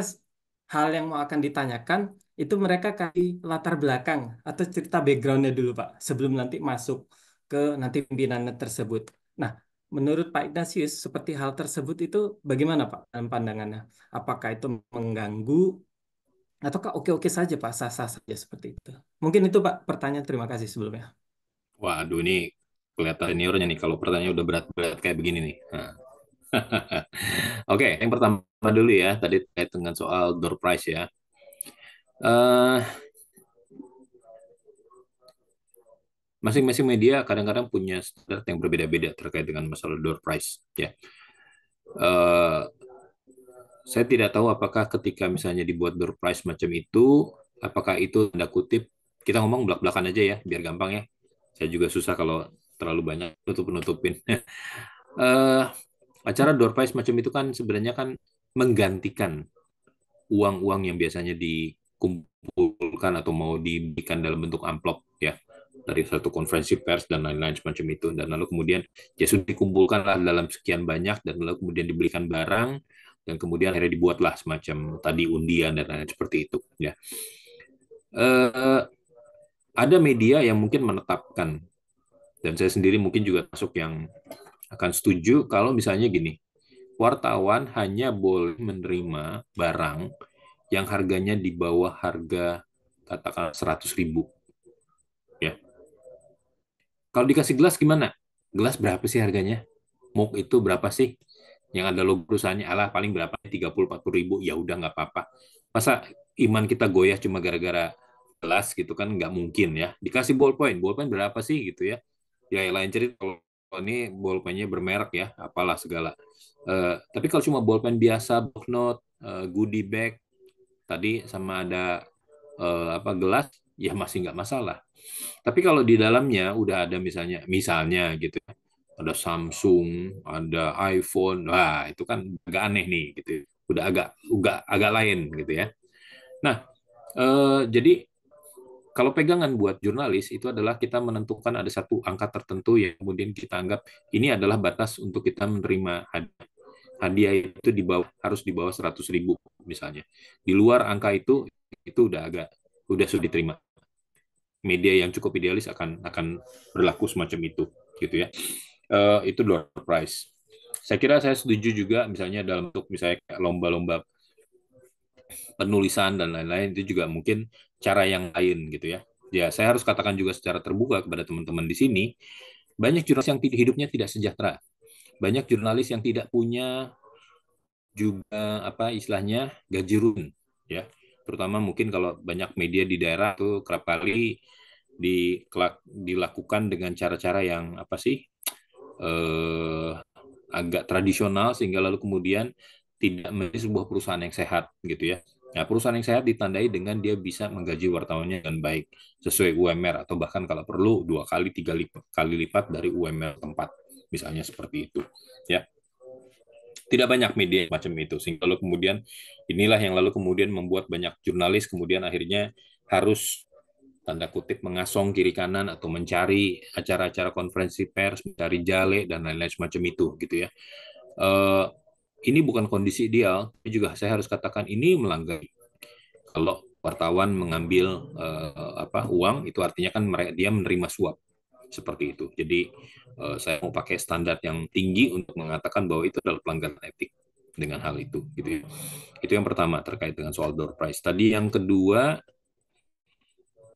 hal yang mau akan ditanyakan itu mereka kasih latar belakang atau cerita backgroundnya dulu Pak sebelum nanti masuk ke nanti pimpinan tersebut. Nah, menurut Pak Ignatius, seperti hal tersebut itu bagaimana Pak dalam pandangannya? Apakah itu mengganggu ataukah oke-oke saja Pak, sah-sah saja seperti itu? Mungkin itu Pak pertanyaan, terima kasih sebelumnya. Waduh, ini kelihatan seniornya nih kalau pertanyaan udah berat-berat kayak begini nih. Nah. Oke, yang pertama dulu ya, tadi terkait dengan soal door prize ya. Eh, Masing-masing media kadang-kadang punya standar yang berbeda-beda terkait dengan masalah door prize ya. Eh, saya tidak tahu apakah ketika misalnya dibuat door prize macam itu, apakah itu tanda kutip, kita ngomong belak-belakan aja ya, biar gampang ya. Saya juga susah kalau terlalu banyak nutup-nutupin. Eh, Acara door prize macam itu kan sebenarnya kan menggantikan uang-uang yang biasanya dikumpulkan atau mau diberikan dalam bentuk amplop ya dari satu konferensi pers dan lain-lain semacam itu, dan lalu kemudian ya sudah dikumpulkan dalam sekian banyak dan lalu kemudian dibelikan barang dan kemudian akhirnya dibuatlah semacam tadi undian dan lain-lain seperti itu ya. Eh, ada media yang mungkin menetapkan, dan saya sendiri mungkin juga masuk yang akan setuju kalau misalnya gini, wartawan hanya boleh menerima barang yang harganya di bawah harga katakan 100.000 ya. Kalau dikasih gelas gimana? Gelas berapa sih harganya? Mug itu berapa sih? Yang ada logo perusahaannya, alah paling berapa? 30-40 ribu, ya udah nggak apa-apa. Masa iman kita goyah cuma gara-gara gelas gitu kan, nggak mungkin ya. Dikasih ballpoint berapa sih gitu ya? Ya lain cerita kalau ini ballpointnya bermerek ya, apalah segala. Tapi kalau cuma ballpoint biasa, book note, goodie bag, tadi sama ada apa gelas, ya masih nggak masalah. Tapi kalau di dalamnya udah ada misalnya gitu ya, ada Samsung, ada iPhone, wah itu kan agak aneh nih gitu. Udah agak lain gitu ya. Nah, jadi kalau pegangan buat jurnalis itu adalah kita menentukan ada satu angka tertentu yang kemudian kita anggap ini adalah batas untuk kita menerima hadiah. Hadiah itu harus di bawah 100.000 misalnya. Di luar angka itu udah sudah diterima. Media yang cukup idealis akan berlaku semacam itu gitu ya. Itu door prize. Saya kira saya setuju juga misalnya dalam bentuk misalnya lomba-lomba penulisan dan lain-lain, itu juga mungkin cara yang lain gitu ya. Ya, saya harus katakan juga secara terbuka kepada teman-teman di sini, banyak jurnalis yang hidupnya tidak sejahtera. Banyak jurnalis yang tidak punya juga apa istilahnya gaji run ya. Terutama mungkin kalau banyak media di daerah itu kerap kali dilakukan dengan cara-cara yang apa sih agak tradisional sehingga lalu kemudian tidak menjadi sebuah perusahaan yang sehat gitu ya. Nah, perusahaan yang sehat ditandai dengan dia bisa menggaji wartawannya dengan baik sesuai UMR atau bahkan kalau perlu 2 kali 3 kali lipat dari UMR tempat misalnya seperti itu ya. Tidak banyak media macam itu sehingga lalu kemudian inilah yang lalu kemudian membuat banyak jurnalis kemudian akhirnya harus tanda kutip mengasong kiri kanan atau mencari acara-acara konferensi pers, mencari jale dan lain-lain semacam itu gitu ya. Eh, ini bukan kondisi ideal, tapi juga saya harus katakan ini melanggar. Kalau wartawan mengambil uang itu artinya kan dia menerima suap seperti itu. Jadi saya mau pakai standar yang tinggi untuk mengatakan bahwa itu adalah pelanggaran etik dengan hal itu gitu ya. Itu yang pertama terkait dengan soal door prize. Tadi yang kedua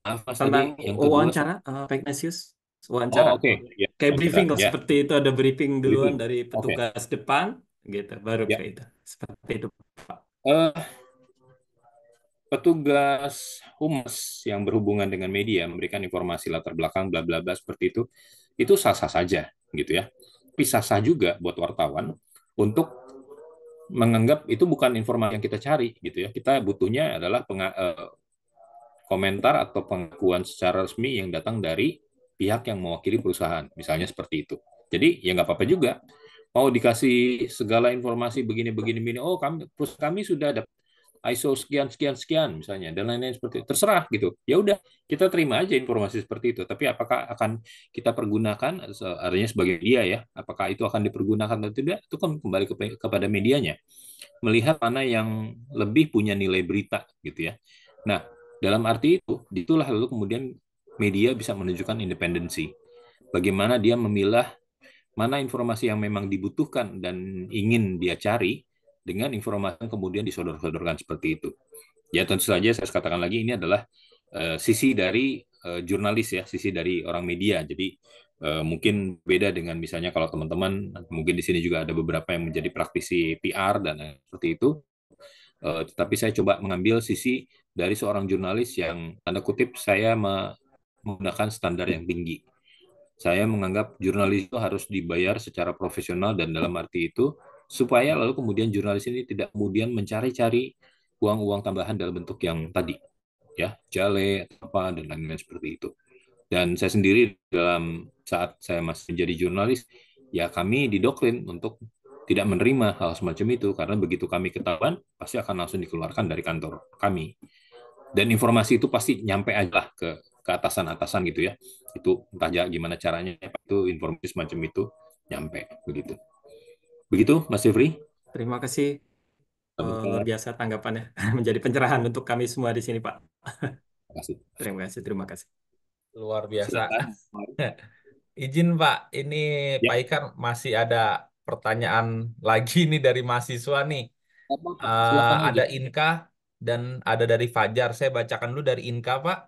apa Tentang tadi yang kedua wawancara, Pak Ignatius, oh wawancara. oke ya Kayak briefing kok ya seperti itu, ada briefing duluan briefing dari oke petugas depan, gitu, baru ya ke itu. Seperti itu, Pak. Eh, petugas humas yang berhubungan dengan media memberikan informasi latar belakang bla bla bla seperti itu sah-sah saja gitu ya. Tapi sah-sah juga buat wartawan untuk menganggap itu bukan informasi yang kita cari gitu ya. Kita butuhnya adalah komentar atau pengakuan secara resmi yang datang dari pihak yang mewakili perusahaan, misalnya seperti itu. Jadi ya nggak apa-apa juga. Mau dikasih segala informasi begini, oh kami sudah dapat ISO sekian sekian sekian misalnya dan lain-lain seperti itu. Terserah gitu. Ya udah kita terima aja informasi seperti itu. Tapi apakah akan kita pergunakan artinya sebagai media ya? Apakah itu akan dipergunakan atau tidak? Itu kan kembali kepada medianya. Melihat mana yang lebih punya nilai berita gitu ya. Nah, dalam arti itulah lalu kemudian media bisa menunjukkan independensi. Bagaimana dia memilah mana informasi yang memang dibutuhkan dan ingin dia cari dengan informasi yang kemudian disodor-sodorkan seperti itu. Ya tentu saja saya katakan lagi ini adalah sisi dari jurnalis ya, sisi dari orang media. Jadi mungkin beda dengan misalnya kalau teman-teman mungkin di sini juga ada beberapa yang menjadi praktisi PR dan seperti itu. Tetapi saya coba mengambil sisi dari seorang jurnalis yang tanda kutip saya menggunakan standar yang tinggi. Saya menganggap jurnalis itu harus dibayar secara profesional dan dalam arti itu supaya lalu kemudian jurnalis ini tidak kemudian mencari-cari uang-uang tambahan dalam bentuk yang tadi ya jale apa dan lain-lain seperti itu. Dan saya sendiri dalam saat saya masih menjadi jurnalis ya kami didoktrin untuk tidak menerima hal semacam itu karena begitu kami ketahuan pasti akan langsung dikeluarkan dari kantor kami dan informasi itu pasti nyampe aja ke atasan-atasan gitu ya itu entah ya gimana caranya itu informasi semacam itu nyampe begitu begitu Mas Jeffrey. Terima kasih. Luar Terima biasa tanggapannya. Menjadi pencerahan untuk kami semua di sini, Pak. kasih. Terima kasih, terima kasih. Luar biasa. Silakan. Izin Pak, ini Ya, Pak Ikar masih ada pertanyaan lagi nih dari mahasiswa nih. apa-apa. Silakan aja. Ada Inka dan ada dari Fajar. Saya bacakan dulu dari Inka, Pak.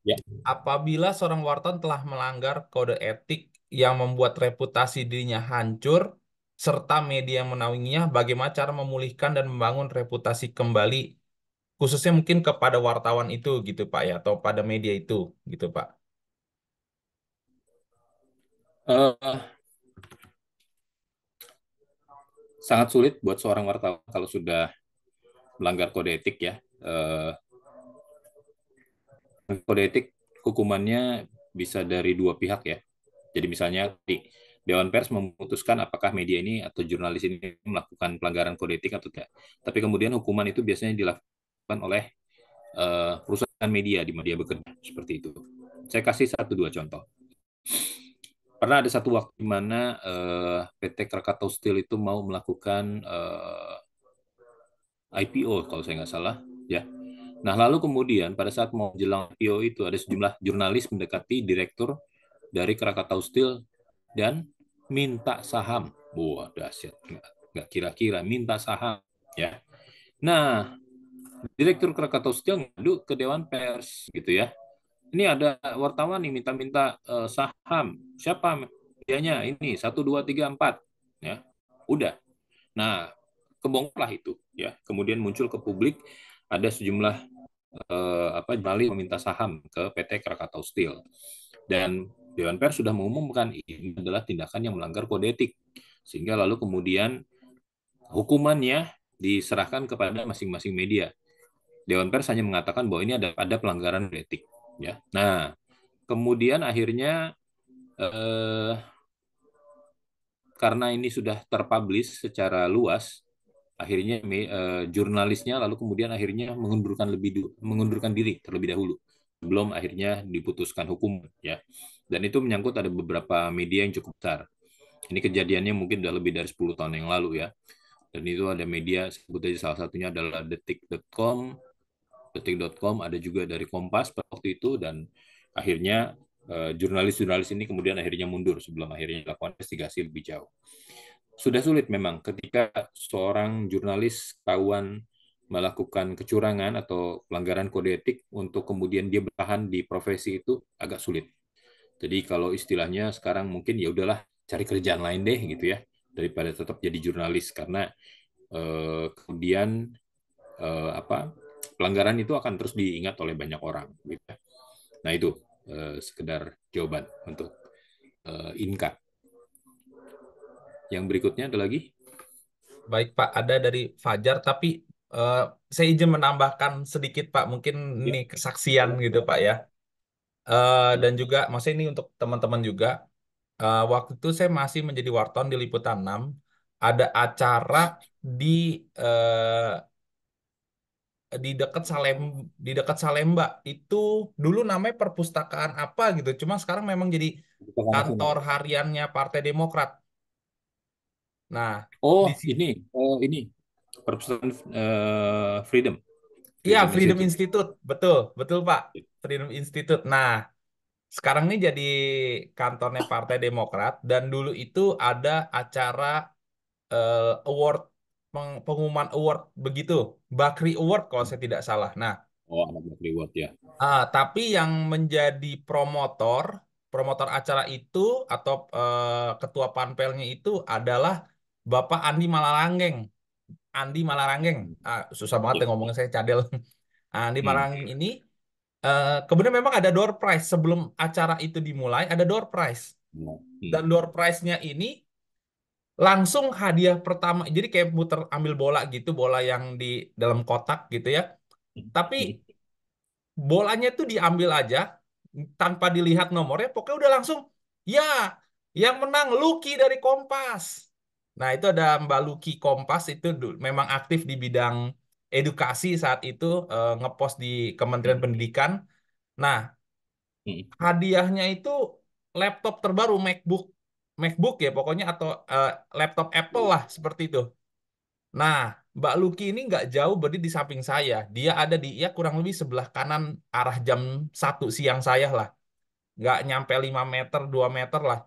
Ya. Apabila seorang wartawan telah melanggar kode etik yang membuat reputasi dirinya hancur, serta media yang menaunginya, bagaimana cara memulihkan dan membangun reputasi kembali, khususnya mungkin kepada wartawan itu gitu Pak ya, atau pada media itu gitu Pak. Eh, sangat sulit buat seorang wartawan kalau sudah melanggar kode etik ya. Kode etik hukumannya bisa dari dua pihak ya. Jadi misalnya di Dewan Pers memutuskan apakah media ini atau jurnalis ini melakukan pelanggaran kode etik atau tidak. Tapi kemudian hukuman itu biasanya dilakukan oleh perusahaan media di media bekerja seperti itu. Saya kasih satu dua contoh. Pernah ada satu waktu di mana PT Krakatau Steel itu mau melakukan IPO kalau saya nggak salah, ya. Nah lalu kemudian pada saat mau jelang IPO itu ada sejumlah jurnalis mendekati direktur dari Krakatau Steel dan minta saham. Wah dahsyat, nggak kira-kira minta saham, ya. Nah direktur Krakatau Steel ngadu ke Dewan Pers gitu ya. Ini ada wartawan nih minta-minta saham. Siapa dianya? Ini 1, 2, 3, 4. Ya, udah. Nah, kebongkarlah itu. Ya, kemudian muncul ke publik ada sejumlah jurnalis meminta saham ke PT Krakatau Steel. Dan Dewan Pers sudah mengumumkan ini adalah tindakan yang melanggar kode etik. Sehingga lalu kemudian hukumannya diserahkan kepada masing-masing media. Dewan Pers hanya mengatakan bahwa ini ada pelanggaran etik. Ya, nah kemudian akhirnya karena ini sudah terpublish secara luas, akhirnya jurnalisnya lalu kemudian akhirnya mengundurkan diri terlebih dahulu sebelum akhirnya diputuskan hukum ya. Dan itu menyangkut ada beberapa media yang cukup besar. Ini kejadiannya mungkin sudah lebih dari 10 tahun yang lalu ya. Dan itu ada media sebut aja salah satunya adalah detik.com, ada juga dari Kompas pada waktu itu dan akhirnya jurnalis-jurnalis ini kemudian akhirnya mundur sebelum akhirnya dilakukan investigasi lebih jauh. Sudah sulit memang ketika seorang jurnalis kawan melakukan kecurangan atau pelanggaran kode etik untuk kemudian dia bertahan di profesi itu agak sulit. Jadi kalau istilahnya sekarang mungkin ya udahlah cari kerjaan lain deh gitu ya daripada tetap jadi jurnalis karena kemudian pelanggaran itu akan terus diingat oleh banyak orang gitu. Nah itu sekedar jawaban untuk Inka. Yang berikutnya ada lagi? Baik Pak, ada dari Fajar, tapi eh, saya izin menambahkan sedikit Pak, mungkin Ya. ini kesaksian gitu Pak ya. Dan juga, maksudnya ini untuk teman-teman juga, waktu itu saya masih menjadi wartawan di Liputan 6, ada acara di eh, di dekat Salemba itu dulu namanya perpustakaan apa gitu, cuma sekarang memang jadi Bukan nasional. kantor hariannya Partai Demokrat. Nah, Oh di sini. ini perpustakaan Freedom Iya, Freedom Freedom Institute. Institute, betul, betul Pak, Freedom Institute. Nah, sekarang ini jadi kantornya Partai Demokrat dan dulu itu ada acara award pengumuman award begitu, Bakri Award kalau saya tidak salah. Nah, Oh, anak reward ya. tapi yang menjadi promotor acara itu atau ketua panpelnya itu adalah Bapak Andi Malaranggeng. Andi Malaranggeng, susah banget ya Ya. ngomongnya saya cadel. Andi Hmm. Malaranggeng ini kemudian memang ada door prize sebelum acara itu dimulai, ada door prize. Hmm. Dan door prize-nya ini langsung hadiah pertama. Jadi kayak muter ambil bola gitu, bola yang di dalam kotak gitu ya. Tapi bolanya tuh diambil aja tanpa dilihat nomornya, pokoknya udah langsung ya, yang menang Lucky dari Kompas. Nah, itu ada Mbak Lucky Kompas itu memang aktif di bidang edukasi saat itu, ngepost di Kementerian Pendidikan. Nah, hadiahnya itu laptop terbaru MacBook MacBook ya pokoknya atau laptop Apple lah seperti itu. Nah, Mbak Lucky ini nggak jauh berdiri di samping saya. Dia ada di ya kurang lebih sebelah kanan arah jam 1 siang saya lah. Nggak nyampe 5 meter, 2 meter lah.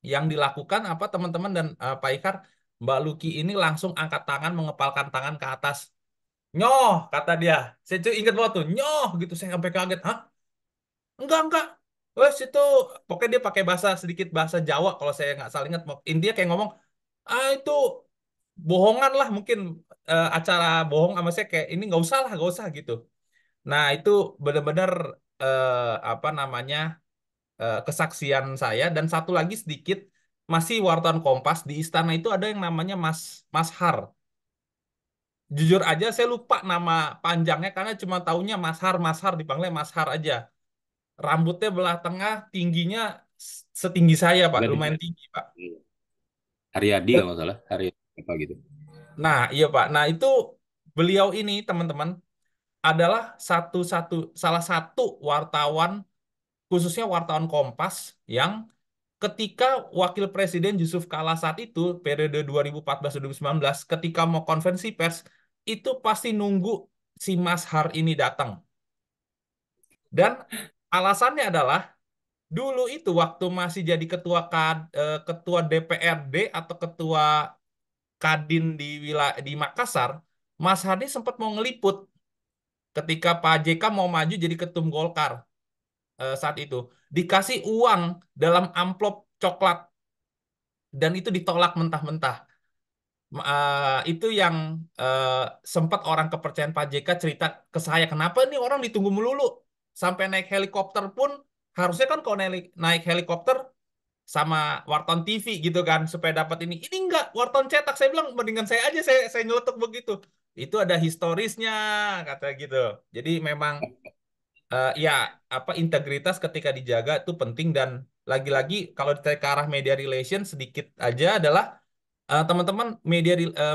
Yang dilakukan apa teman-teman dan Pak Ikar, Mbak Lucky ini langsung angkat tangan, mengepalkan tangan ke atas. Nyoh, kata dia. Saya tuh ingat banget tuh, nyoh gitu. Saya sampai kaget. Hah? Enggak. Wes itu, pokoknya dia pakai bahasa sedikit bahasa Jawa kalau saya nggak salah ingat. Intinya kayak ngomong, itu bohongan lah mungkin, acara bohong sama saya kayak ini nggak usah lah, nggak usah gitu. Nah itu benar-benar apa namanya kesaksian saya dan satu lagi sedikit masih wartawan Kompas di istana itu ada yang namanya Mas Har. Jujur aja saya lupa nama panjangnya karena cuma taunya Mas Har dipanggilnya Mas Har aja. Rambutnya belah tengah, tingginya setinggi saya Pak, Ada di lumayan tinggi Pak. Haryadi Dan- kalau nggak salah, Haryadi apa gitu. Nah iya Pak, nah itu beliau ini teman-teman adalah salah satu wartawan khususnya wartawan Kompas yang ketika Wakil Presiden Yusuf Kala saat itu periode 2014-2019 ketika mau konferensi pers itu pasti nunggu si Mas Har ini datang. Dan alasannya adalah dulu itu waktu masih jadi ketua DPRD atau ketua Kadin di di Makassar, Mas Hadi sempat mau ngeliput ketika Pak JK mau maju jadi ketum Golkar saat itu. Dikasih uang dalam amplop coklat dan itu ditolak mentah-mentah. Itu yang eh, sempat orang kepercayaan Pak JK cerita ke saya, kenapa nih orang ditunggu melulu sampai naik helikopter pun harusnya kan kalau naik helikopter sama wartawan TV gitu kan supaya dapat ini. Ini enggak, wartawan cetak. Saya bilang mendingan saya aja saya nyeletuk begitu. Itu ada historisnya kata gitu. Jadi memang ya apa integritas ketika dijaga itu penting dan lagi-lagi kalau ditarik ke arah media relation sedikit aja adalah teman-teman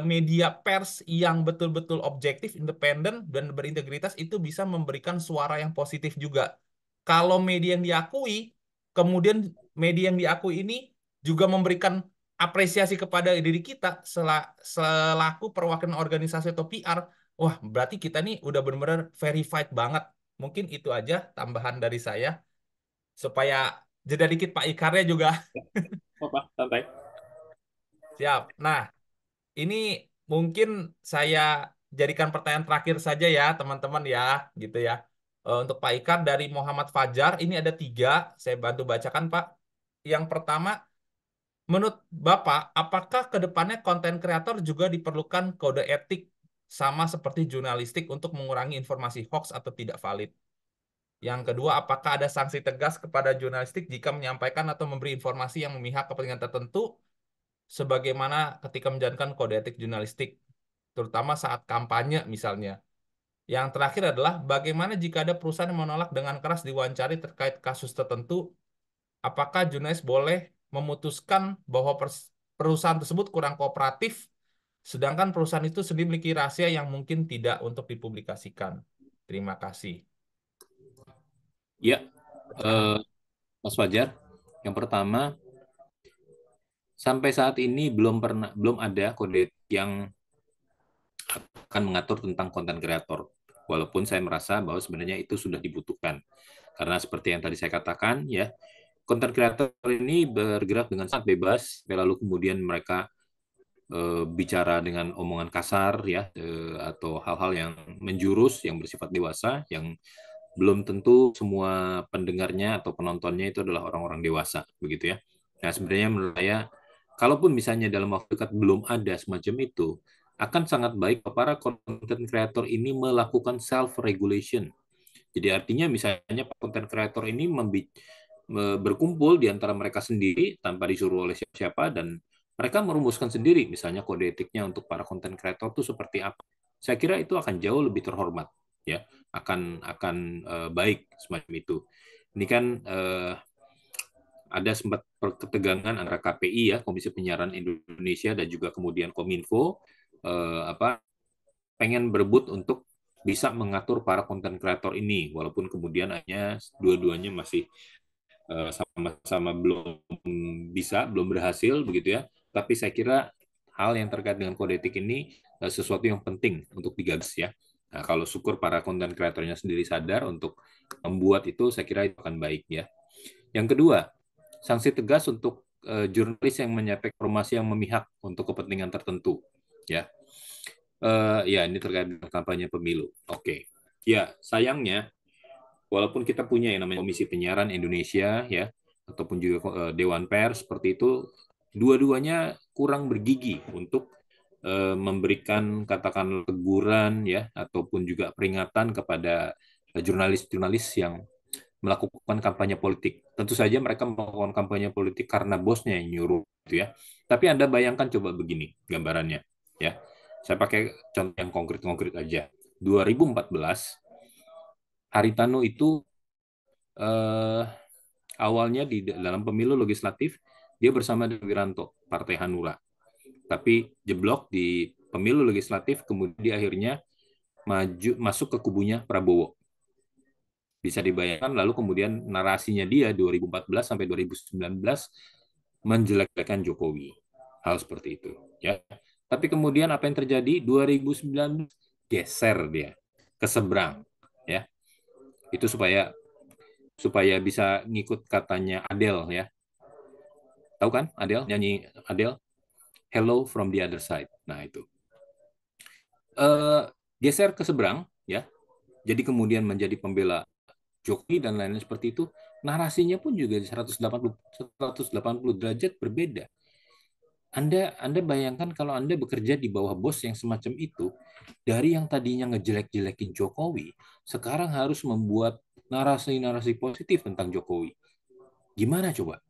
media pers yang betul-betul objektif, independen dan berintegritas itu bisa memberikan suara yang positif juga. Kalau media yang diakui, kemudian media yang diakui ini juga memberikan apresiasi kepada diri kita selaku perwakilan organisasi atau PR, wah berarti kita nih udah benar-benar verified banget. Mungkin itu aja tambahan dari saya supaya jeda dikit Pak Ikarnya juga. Apa? Santai. Siap. Nah, ini mungkin saya jadikan pertanyaan terakhir saja ya, teman-teman ya, gitu ya. Untuk Pak Ikar dari Muhammad Fajar, ini ada 3, saya bantu bacakan Pak. Yang pertama, menurut Bapak, apakah ke depannya konten kreator juga diperlukan kode etik sama seperti jurnalistik untuk mengurangi informasi hoax atau tidak valid? Yang kedua, apakah ada sanksi tegas kepada jurnalistik jika menyampaikan atau memberi informasi yang memihak kepentingan tertentu sebagaimana ketika menjalankan kode etik jurnalistik, terutama saat kampanye misalnya. Yang terakhir adalah bagaimana jika ada perusahaan yang menolak dengan keras diwawancari terkait kasus tertentu, apakah jurnalis boleh memutuskan bahwa perusahaan tersebut kurang kooperatif, sedangkan perusahaan itu sendiri memiliki rahasia yang mungkin tidak untuk dipublikasikan. Terima kasih. Ya, Pecahan. Mas Fajar. Yang pertama, sampai saat ini belum ada kode yang akan mengatur tentang konten kreator. Walaupun saya merasa bahwa sebenarnya itu sudah dibutuhkan. Karena seperti yang tadi saya katakan, ya, content creator ini bergerak dengan sangat bebas, lalu kemudian mereka bicara dengan omongan kasar, ya, atau hal-hal yang menjurus, yang bersifat dewasa, yang belum tentu semua pendengarnya atau penontonnya itu adalah orang-orang dewasa, begitu ya. Nah, sebenarnya menurut saya, kalaupun misalnya dalam waktu dekat belum ada semacam itu, akan sangat baik para content creator ini melakukan self-regulation. Jadi artinya misalnya content creator ini berkumpul di antara mereka sendiri tanpa disuruh oleh siapa-siapa, dan mereka merumuskan sendiri misalnya kode etiknya untuk para content creator itu seperti apa. Saya kira itu akan jauh lebih terhormat, ya, akan baik semacam itu. Ini kan ada sempat ketegangan antara KPI, ya, Komisi Penyiaran Indonesia, dan juga kemudian Kominfo pengen berebut untuk bisa mengatur para konten kreator ini, walaupun kemudian hanya dua-duanya masih sama-sama belum berhasil, begitu ya. Tapi saya kira hal yang terkait dengan kode etik ini sesuatu yang penting untuk digagas, ya. Nah, kalau syukur para konten kreatornya sendiri sadar untuk membuat itu, saya kira itu akan baik, ya. Yang kedua, sanksi tegas untuk jurnalis yang menyampaikan informasi yang memihak untuk kepentingan tertentu, ya. Ya, ini terkait dengan kampanye pemilu. Oke. Ya, sayangnya walaupun kita punya yang namanya Komisi Penyiaran Indonesia, ya, ataupun juga Dewan Pers seperti itu, dua-duanya kurang bergigi untuk memberikan katakan teguran, ya, ataupun juga peringatan kepada jurnalis-jurnalis yang melakukan kampanye politik. Tentu saja mereka melakukan kampanye politik karena bosnya yang nyuruh, gitu ya. Tapi Anda bayangkan coba begini gambarannya, ya. Saya pakai contoh yang konkret-konkret aja. 2014, Haritanu itu awalnya di dalam pemilu legislatif dia bersama dengan Wiranto, Partai Hanura. Tapi jeblok di pemilu legislatif, kemudian dia akhirnya masuk ke kubunya Prabowo. Bisa dibayangkan, lalu kemudian narasinya dia 2014 sampai 2019 menjelek-jelekan Jokowi. Hal seperti itu, ya. Tapi kemudian apa yang terjadi? 2019 geser dia ke seberang, ya. Itu supaya bisa ngikut katanya Adele, ya. Tahu kan Adele, nyanyi Adele, Hello from the Other Side. Nah, itu. Geser ke seberang, ya. Jadi kemudian menjadi pembela Jokowi dan lain-lain seperti itu. Narasinya pun juga 180 derajat berbeda. Anda bayangkan kalau Anda bekerja di bawah bos yang semacam itu, dari yang tadinya ngejelek-jelekin Jokowi, sekarang harus membuat narasi-narasi positif tentang Jokowi. Gimana coba?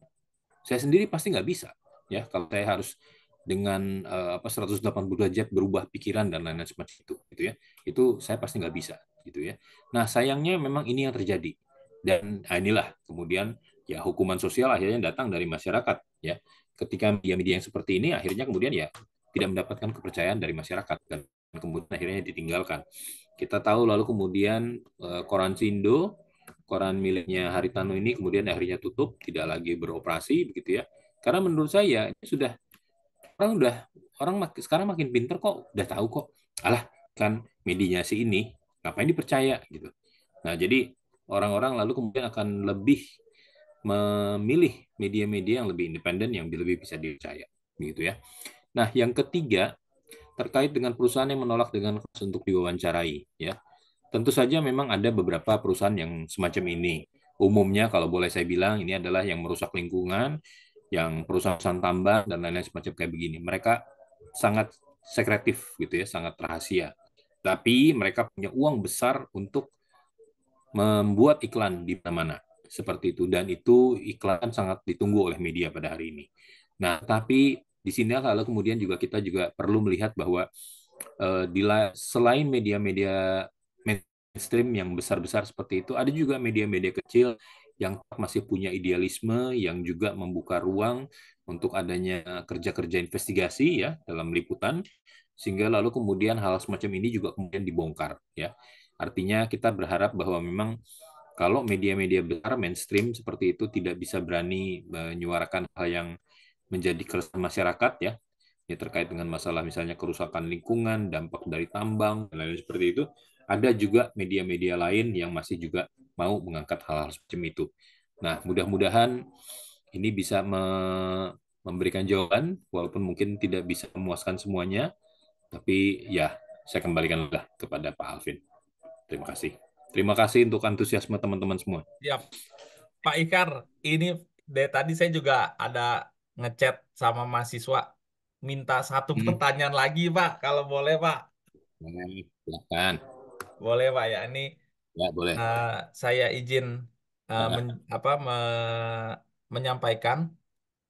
Saya sendiri pasti nggak bisa, ya, kalau saya harus dengan 180 derajat berubah pikiran dan lain-lain seperti itu, gitu ya. Itu saya pasti nggak bisa, gitu ya. Nah, sayangnya memang ini yang terjadi. Dan inilah kemudian ya hukuman sosial akhirnya datang dari masyarakat, ya. Ketika media-media yang seperti ini akhirnya kemudian ya tidak mendapatkan kepercayaan dari masyarakat dan kemudian akhirnya ditinggalkan. Kita tahu lalu kemudian Koran Sindo, koran miliknya Haritanu ini kemudian akhirnya tutup, tidak lagi beroperasi, begitu ya. Karena menurut saya ini sudah sekarang makin pinter kok, udah tahu kok. Alah, kan medianya si ini, ngapain dipercaya gitu. Nah, jadi orang-orang lalu kemudian akan lebih memilih media-media yang lebih independen, yang lebih bisa dipercaya, begitu ya. Nah, yang ketiga terkait dengan perusahaan yang menolak dengan keras untuk diwawancarai, ya. Tentu saja memang ada beberapa perusahaan yang semacam ini. Umumnya kalau boleh saya bilang ini adalah yang merusak lingkungan, yang perusahaan tambang dan lain-lain semacam kayak begini. Mereka sangat sekretif gitu ya, sangat rahasia. Tapi mereka punya uang besar untuk membuat iklan di mana-mana seperti itu, dan itu iklan sangat ditunggu oleh media pada hari ini. Nah, tapi di sini kalau kemudian juga kita juga perlu melihat bahwa selain media-media mainstream yang besar-besar seperti itu, ada juga media-media kecil yang masih punya idealisme, yang juga membuka ruang untuk adanya kerja-kerja investigasi, ya, dalam liputan, sehingga lalu kemudian hal semacam ini juga kemudian dibongkar, ya. Artinya kita berharap bahwa memang kalau media-media besar mainstream seperti itu tidak bisa berani menyuarakan hal yang menjadi keresahan masyarakat, ya, terkait dengan masalah misalnya kerusakan lingkungan, dampak dari tambang, dan lain-lain seperti itu, ada juga media-media lain yang masih juga mau mengangkat hal-hal semacam itu. Nah, mudah-mudahan ini bisa memberikan jawaban, walaupun mungkin tidak bisa memuaskan semuanya, tapi ya saya kembalikanlah kepada Pak Alvin. Terima kasih. Terima kasih untuk antusiasme teman-teman semua. Siap. Pak Ikar, ini dari tadi saya juga ada ngechat sama mahasiswa, minta satu pertanyaan lagi, Pak, kalau boleh, Pak. Silakan. Boleh, Pak ya. Ini Ya, boleh. eh, saya izin menyampaikan.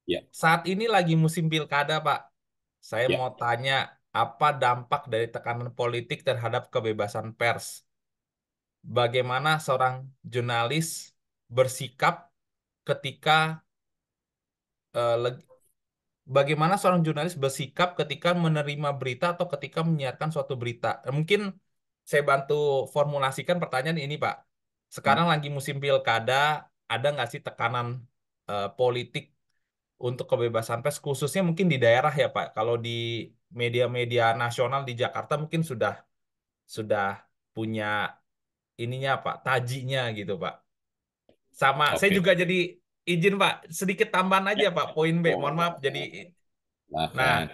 Ya, Saat ini lagi musim pilkada, Pak. Saya ya. mau tanya, apa dampak dari tekanan politik terhadap kebebasan pers? Bagaimana seorang jurnalis bersikap ketika eh, leg- bagaimana seorang jurnalis bersikap ketika menerima berita atau ketika menyiarkan suatu berita? Mungkin saya bantu formulasikan pertanyaan ini, Pak. Sekarang lagi musim pilkada, ada nggak sih tekanan politik untuk kebebasan pers, khususnya mungkin di daerah ya, Pak? Kalau di media-media nasional di Jakarta mungkin sudah punya ininya, Pak, tajinya gitu, Pak. Sama, saya Oke. juga jadi izin, Pak, sedikit tambahan aja, Ya. Pak, poin B. Mohon maaf, jadi, Silakan. nah,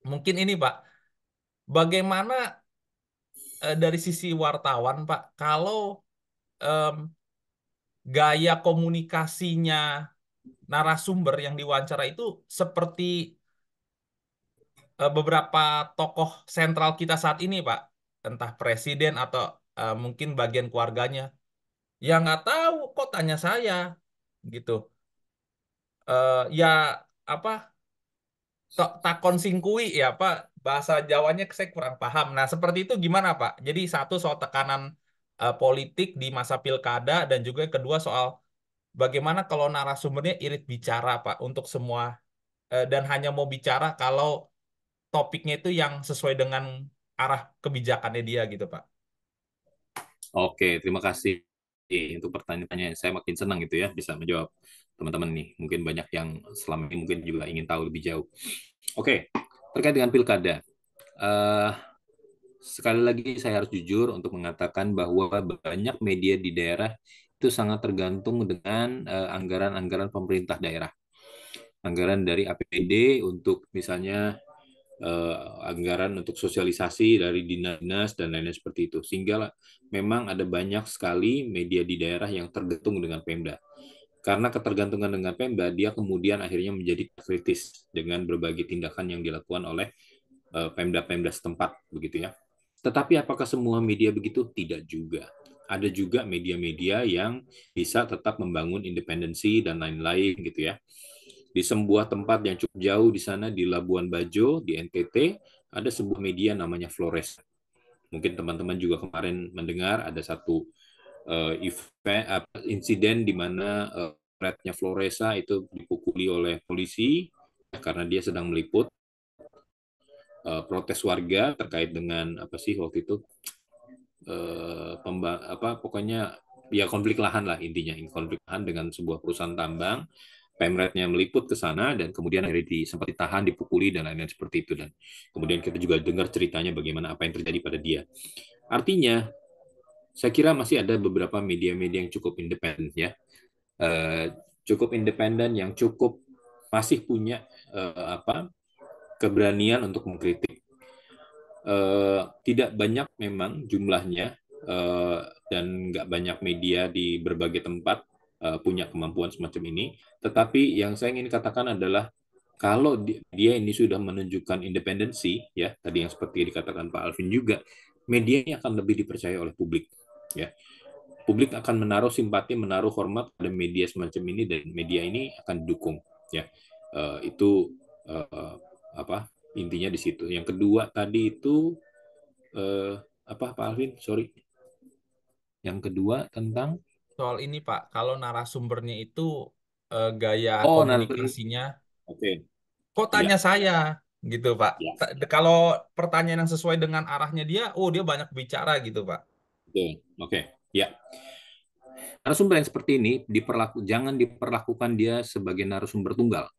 mungkin ini, Pak, bagaimana dari sisi wartawan, Pak, kalau em, gaya komunikasinya narasumber yang diwawancara itu seperti beberapa tokoh sentral kita saat ini, Pak, entah presiden atau mungkin bagian keluarganya, ya nggak tahu kok tanya saya, gitu. Ya apa takon singkui ya Pak, bahasa Jawanya saya kurang paham. Nah, seperti itu gimana Pak? Jadi satu soal tekanan politik di masa pilkada dan juga yang kedua soal bagaimana kalau narasumbernya irit bicara Pak untuk semua dan hanya mau bicara kalau topiknya itu yang sesuai dengan arah kebijakannya dia gitu Pak. Oke, terima kasih untuk pertanyaannya. Saya makin senang gitu ya bisa menjawab teman-teman nih. Mungkin banyak yang selama ini mungkin juga ingin tahu lebih jauh. Oke, terkait dengan pilkada. Eh, Sekali lagi saya harus jujur untuk mengatakan bahwa banyak media di daerah itu sangat tergantung dengan anggaran-anggaran pemerintah daerah. Anggaran dari APBD untuk misalnya anggaran untuk sosialisasi dari dinas dan lain-lain seperti itu. Sehingga memang ada banyak sekali media di daerah yang tergantung dengan Pemda. Karena ketergantungan dengan Pemda, dia kemudian akhirnya menjadi kritis dengan berbagai tindakan yang dilakukan oleh Pemda-Pemda setempat, begitu ya. Tetapi apakah semua media begitu? Tidak juga. Ada juga media-media yang bisa tetap membangun independensi dan lain-lain gitu ya. Di sebuah tempat yang cukup jauh di sana di Labuan Bajo, di NTT, ada sebuah media namanya Flores. Mungkin teman-teman juga kemarin mendengar ada satu insiden di mana Rednya Floresa itu dipukuli oleh polisi karena dia sedang meliput protes warga terkait dengan apa sih waktu itu pokoknya ya konflik lahan lah intinya, konflik lahan dengan sebuah perusahaan tambang. Pemretnya meliput ke sana dan kemudian akhirnya sempat ditahan, dipukuli dan lain-lain seperti itu, dan kemudian kita juga dengar ceritanya bagaimana apa yang terjadi pada dia. Artinya saya kira masih ada beberapa media-media yang cukup independen ya, cukup independen yang cukup masih punya keberanian untuk mengkritik. Tidak banyak memang jumlahnya dan nggak banyak media di berbagai tempat punya kemampuan semacam ini. Tetapi yang saya ingin katakan adalah kalau dia ini sudah menunjukkan independensi, ya tadi yang seperti dikatakan Pak Alvin juga, media ini akan lebih dipercaya oleh publik. Ya, publik akan menaruh simpati, menaruh hormat pada media semacam ini dan media ini akan didukung. Ya, itu apa intinya di situ. Yang kedua tadi itu apa Pak Alvin? Sorry. Yang kedua tentang Soal ini Pak, kalau narasumbernya itu gaya oh narasumber. komunikasinya, Oke. kok Ya, tanya saya gitu Pak. ya. Kalau pertanyaan yang sesuai dengan arahnya dia, oh dia banyak bicara gitu Pak. Oke. Oke. Ya. Narasumber yang seperti ini jangan diperlakukan dia sebagai narasumber tunggal.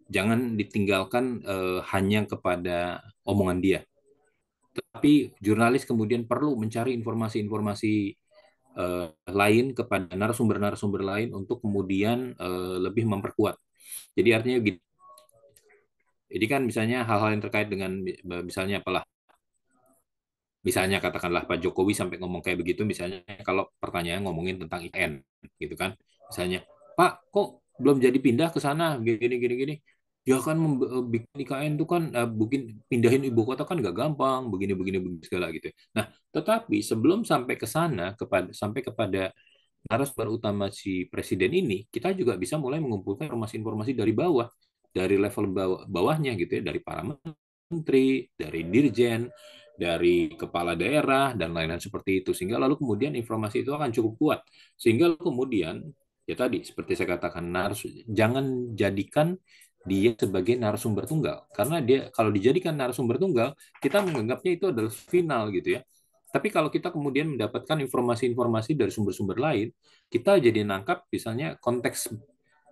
Jangan ditinggalkan hanya kepada omongan dia. Tapi jurnalis kemudian perlu mencari informasi-informasi lain kepada narasumber-narasumber lain untuk kemudian lebih memperkuat. Jadi artinya gini, jadi kan misalnya hal-hal yang terkait dengan misalnya apalah, misalnya katakanlah Pak Jokowi sampai ngomong kayak begitu, misalnya kalau pertanyaan ngomongin tentang IKN, gitu kan, misalnya, Pak, kok belum jadi pindah ke sana, gini, gini, gini. Ya kan bikin IKN itu kan, bikin pindahin ibu kota kan nggak gampang, begini, begini, begini segala gitu. Nah, tetapi sebelum sampai ke sana, sampai kepada narasumber utama si presiden ini, kita juga bisa mulai mengumpulkan informasi-informasi dari bawah, dari level bawahnya gitu ya, dari para menteri, dari dirjen, dari kepala daerah, dan lain-lain seperti itu. Sehingga lalu kemudian informasi itu akan cukup kuat. Sehingga lalu kemudian, ya tadi, seperti saya katakan, jangan jadikan dia sebagai narasumber tunggal. Karena dia kalau dijadikan narasumber tunggal, kita menganggapnya itu adalah final gitu ya. Tapi kalau kita kemudian mendapatkan informasi-informasi dari sumber-sumber lain, kita jadi nangkap misalnya konteks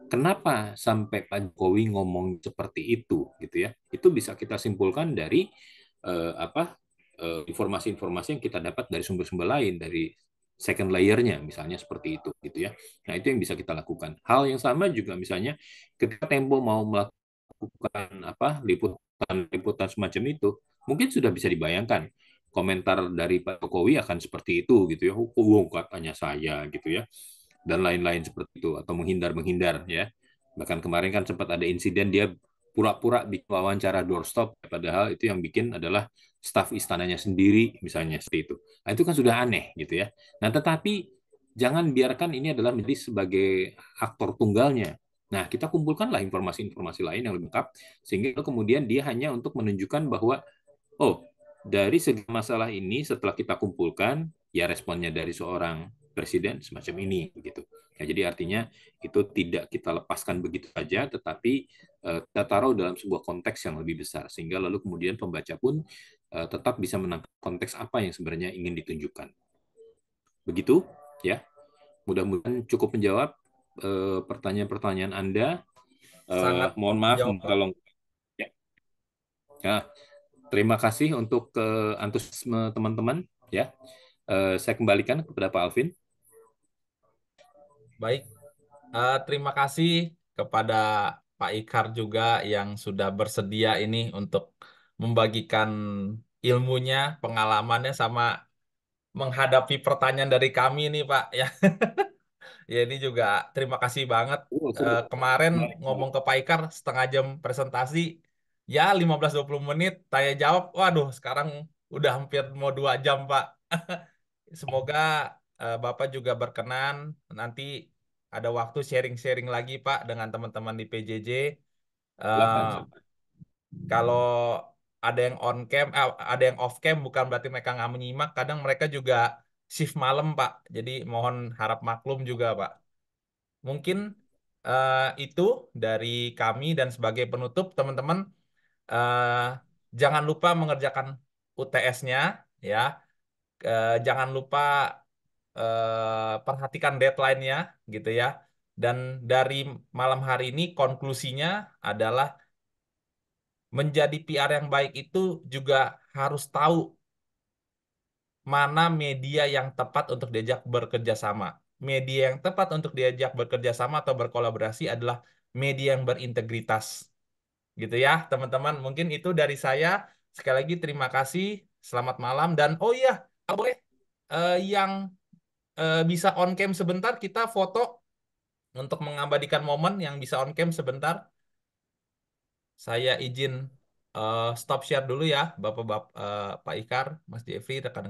kenapa sampai Pak Jokowi ngomong seperti itu gitu ya. Itu bisa kita simpulkan dari informasi-informasi yang kita dapat dari sumber-sumber lain, dari second layer-nya misalnya seperti itu gitu ya. Nah, itu yang bisa kita lakukan. Hal yang sama juga misalnya ketika Tempo mau melakukan liputan semacam itu, mungkin sudah bisa dibayangkan komentar dari Pak Jokowi akan seperti itu gitu ya. Oh, katanya saya gitu ya, dan lain-lain seperti itu, atau menghindar ya. Bahkan kemarin kan sempat ada insiden dia pura-pura bikin wawancara doorstop, padahal itu yang bikin adalah staf istananya sendiri misalnya seperti itu. Nah, itu kan sudah aneh gitu ya. Nah, tetapi jangan biarkan ini adalah menjadi sebagai aktor tunggalnya. Nah, kita kumpulkanlah informasi-informasi lain yang lebih lengkap, sehingga kemudian dia hanya untuk menunjukkan bahwa, oh, dari segi masalah ini setelah kita kumpulkan, ya responnya dari seorang presiden semacam ini begitu. Ya, jadi artinya itu tidak kita lepaskan begitu saja, tetapi kita taruh dalam sebuah konteks yang lebih besar, sehingga lalu kemudian pembaca pun tetap bisa menangkap konteks apa yang sebenarnya ingin ditunjukkan. Begitu ya. Mudah-mudahan cukup menjawab pertanyaan-pertanyaan Anda. Sangat Mohon maaf menjawab, Pak. kalau ya. Ya, terima kasih untuk antusiasme teman-teman ya. Saya kembalikan kepada Pak Alvin. Baik, terima kasih kepada Pak Ikar juga yang sudah bersedia ini untuk membagikan ilmunya, pengalamannya, sama menghadapi pertanyaan dari kami nih, Pak. Ya, ya ini juga terima kasih banget. Oh, seru. Kemarin Menarik, ngomong menarik. ke Pak Ikar setengah jam presentasi, ya 15-20 menit tanya jawab. Waduh, sekarang udah hampir mau 2 jam, Pak. Semoga Bapak juga berkenan nanti ada waktu sharing-sharing lagi, Pak, dengan teman-teman di PJJ. Silakan, Eh, silakan. Kalau ada yang on cam, ada yang off cam, bukan berarti mereka nggak menyimak. Kadang mereka juga shift malam, Pak. Jadi mohon harap maklum juga, Pak. Mungkin itu dari kami, dan sebagai penutup, teman-teman, eh, jangan lupa mengerjakan UTS-nya, ya. Jangan lupa perhatikan deadline-nya, gitu ya. Dan dari malam hari ini konklusinya adalah menjadi PR yang baik itu juga harus tahu mana media yang tepat untuk diajak bekerja sama. Media yang tepat untuk diajak bekerja sama atau berkolaborasi adalah media yang berintegritas. Gitu ya, teman-teman. Mungkin itu dari saya. Sekali lagi terima kasih. Selamat malam, dan oh iya, kalau boleh yang bisa on cam sebentar, kita foto untuk mengabadikan momen. Yang bisa on cam sebentar, saya izin stop share dulu ya, Bapak-Bapak, Pak Ikar, Mas Jeffrey, rekan-rekan.